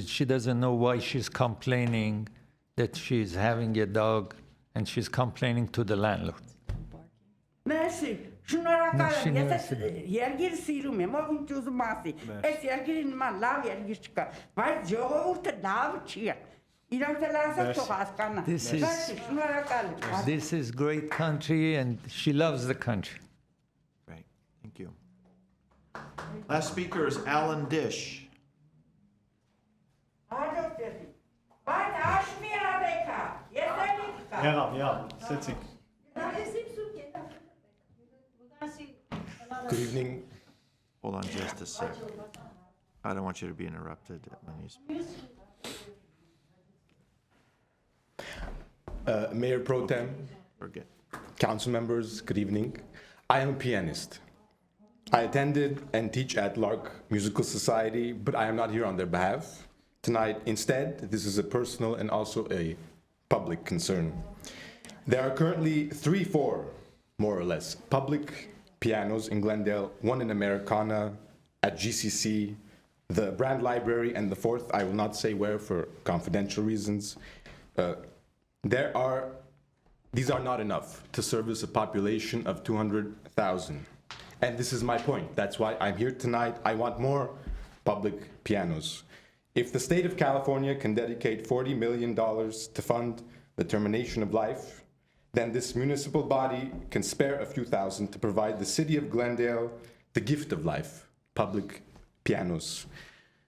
she doesn't know why she's complaining that she's having a dog, and she's complaining to the landlord. Merci. Shunara kala, yes, yergir siru me, mo vintus masi. Es yergir in man lav yergishka. Vai jogo te dav chia. This is great country, and she loves the country. Great, thank you. Last speaker is Alan Dish. Sitting. Good evening. Hold on just a sec. I don't want you to be interrupted when you speak. Mayor Pro Tem, council members, good evening. I am a pianist. I attended and teach at Lark Musical Society, but I am not here on their behalf tonight. Instead, this is a personal and also a public concern. There are currently 4, more or less, public pianos in Glendale, one in Americana, at GCC, the Brand Library, and the 4th, I will not say where for confidential reasons. These are not enough to service a population of 200,000. And this is my point. That's why I'm here tonight. I want more public pianos. If the state of California can dedicate $40 million to fund the termination of life, then this municipal body can spare a few thousand to provide the city of Glendale the gift of life, public pianos.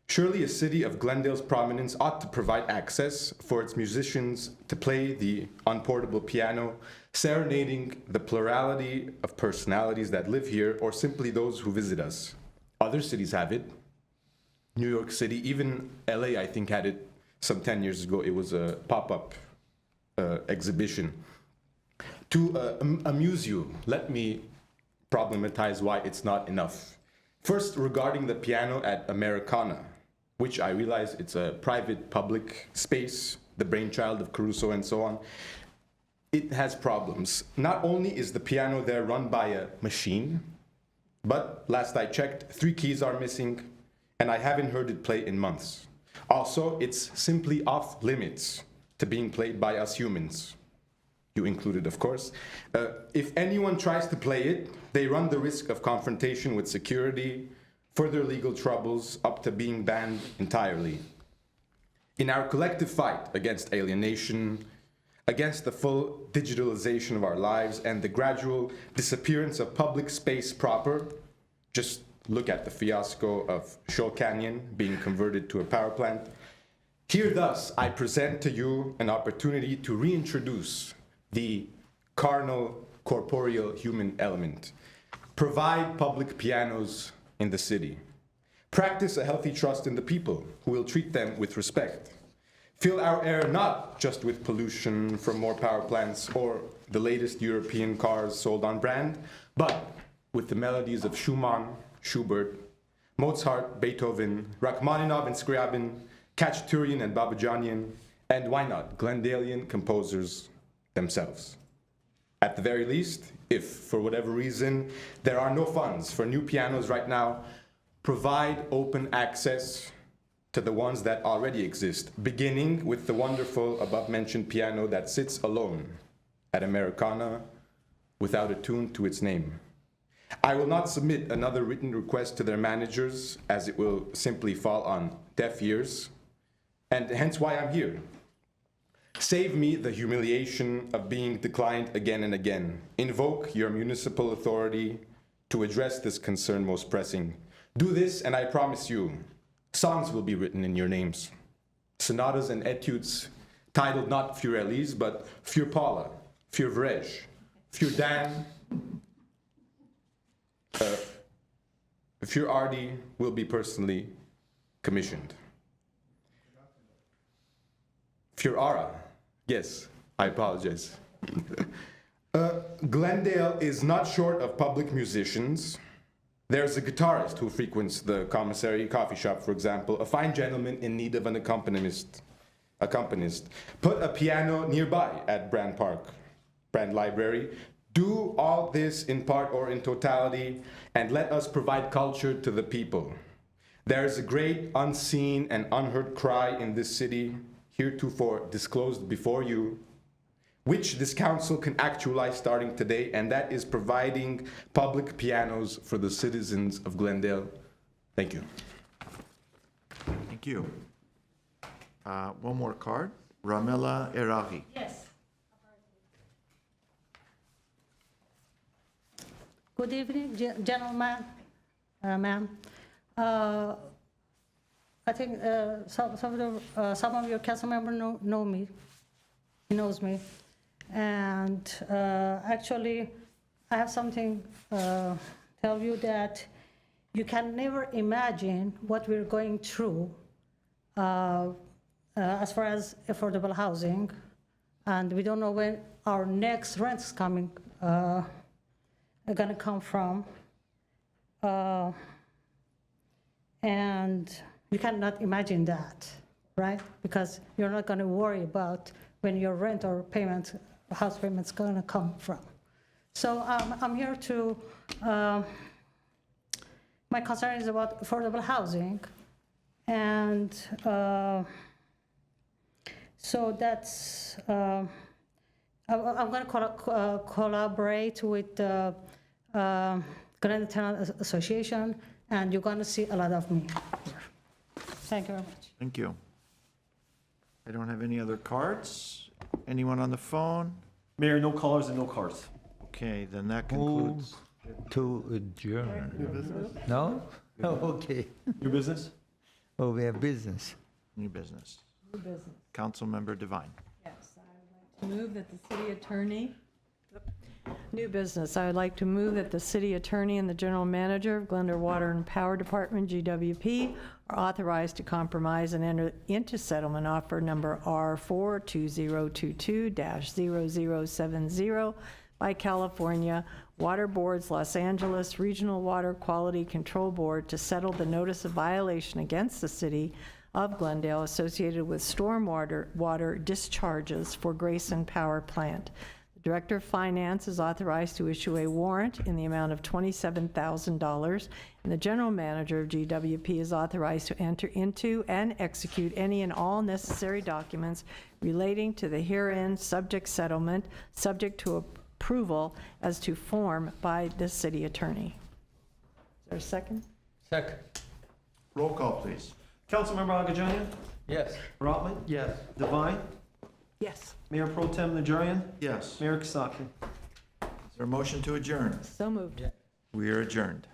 Surely a city of Glendale's prominence ought to provide access for its musicians to play the unportable piano, serenading the plurality of personalities that live here or simply those who visit us. Other cities have it. New York City, even LA, I think, had it some 10 years ago. It was a pop-up exhibition. To amuse you, let me problematize why it's not enough. First, regarding the piano at Americana, which I realize it's a private public space, the brainchild of Caruso and so on, it has problems. Not only is the piano there run by a machine, but last I checked, 3 keys are missing, and I haven't heard it play in months. Also, it's simply off limits to being played by us humans. You included, of course. If anyone tries to play it, they run the risk of confrontation with security, further legal troubles, up to being banned entirely. In our collective fight against alienation, against the full digitalization of our lives and the gradual disappearance of public space proper, just look at the fiasco of Shoal Canyon being converted to a power plant. Here thus, I present to you an opportunity to reintroduce the carnal, corporeal human element. Provide public pianos in the city. Practice a healthy trust in the people who will treat them with respect. Fill our air not just with pollution from more power plants or the latest European cars sold on brand, but with the melodies of Schumann, Schubert, Mozart, Beethoven, Rachmaninoff and Scriabin, Khachaturian and Babajanian, and why not, Glendalian composers themselves. At the very least, if for whatever reason there are no funds for new pianos right now, provide open access to the ones that already exist, beginning with the wonderful above-mentioned piano that sits alone at Americana without a tune to its name. I will not submit another written request to their managers, as it will simply fall on deaf ears, and hence why I'm here. Save me the humiliation of being declined again and again. Invoke your municipal authority to address this concern most pressing. Do this, and I promise you, songs will be written in your names. Sonatas and etudes titled not Für Elise, but Für Paula, Für Vrej, Für Dan, Für Ardi will be personally commissioned. Für Ara, yes, I apologize. Glendale is not short of public musicians. There's a guitarist who frequents the commissary coffee shop, for example, a fine gentleman in need of an accompanist. Put a piano nearby at Brand Park, Brand Library. Do all this in part or in totality, and let us provide culture to the people. There is a great unseen and unheard cry in this city, heretofore disclosed before you, which this council can actualize starting today, and that is providing public pianos for the citizens of Glendale. Thank you. Thank you. One more card. Ramela Eragi. Yes. Good evening, gentlemen, ma'am. I think some of your council members know me. He knows me. And actually, I have something tell you that you can never imagine what we're going through as far as affordable housing, and we don't know when our next rent is coming, gonna come from, and you cannot imagine that, right? Because you're not gonna worry about when your rent or payment, house payment's gonna come from. So I'm here to, my concern is about affordable housing, and so that's, I'm going to collaborate with the Glendale Tenant Association, and you're going to see a lot of me here. Thank you very much. Thank you. I don't have any other cards. Anyone on the phone? Mayor, no callers and no cards. Okay, then that concludes. To adjourn. No? Oh, okay. Your business? Oh, we have business. New business. New business. Councilmember Devine. Yes, I would like to move that the city attorney, new business, I would like to move that the city attorney and the general manager of Glendale Water and Power Department, GWP, are authorized to compromise and enter into settlement offer number R42022-0070 by California Water Board's Los Angeles Regional Water Quality Control Board to settle the notice of violation against the city of Glendale associated with water discharges for Grayson Power Plant. The Director of Finance is authorized to issue a warrant in the amount of $27,000, and the General Manager of GWP is authorized to enter into and execute any and all necessary documents relating to the herein subject settlement, subject to approval as to form by the city attorney. Is there a second? Second. Roll call, please. Councilmember Agajanian? Yes. Rotman? Yes. Devine? Yes. Mayor Pro Tem Najarian? Yes. Mayor Kasakian? Is there a motion to adjourn? So moved. We are adjourned.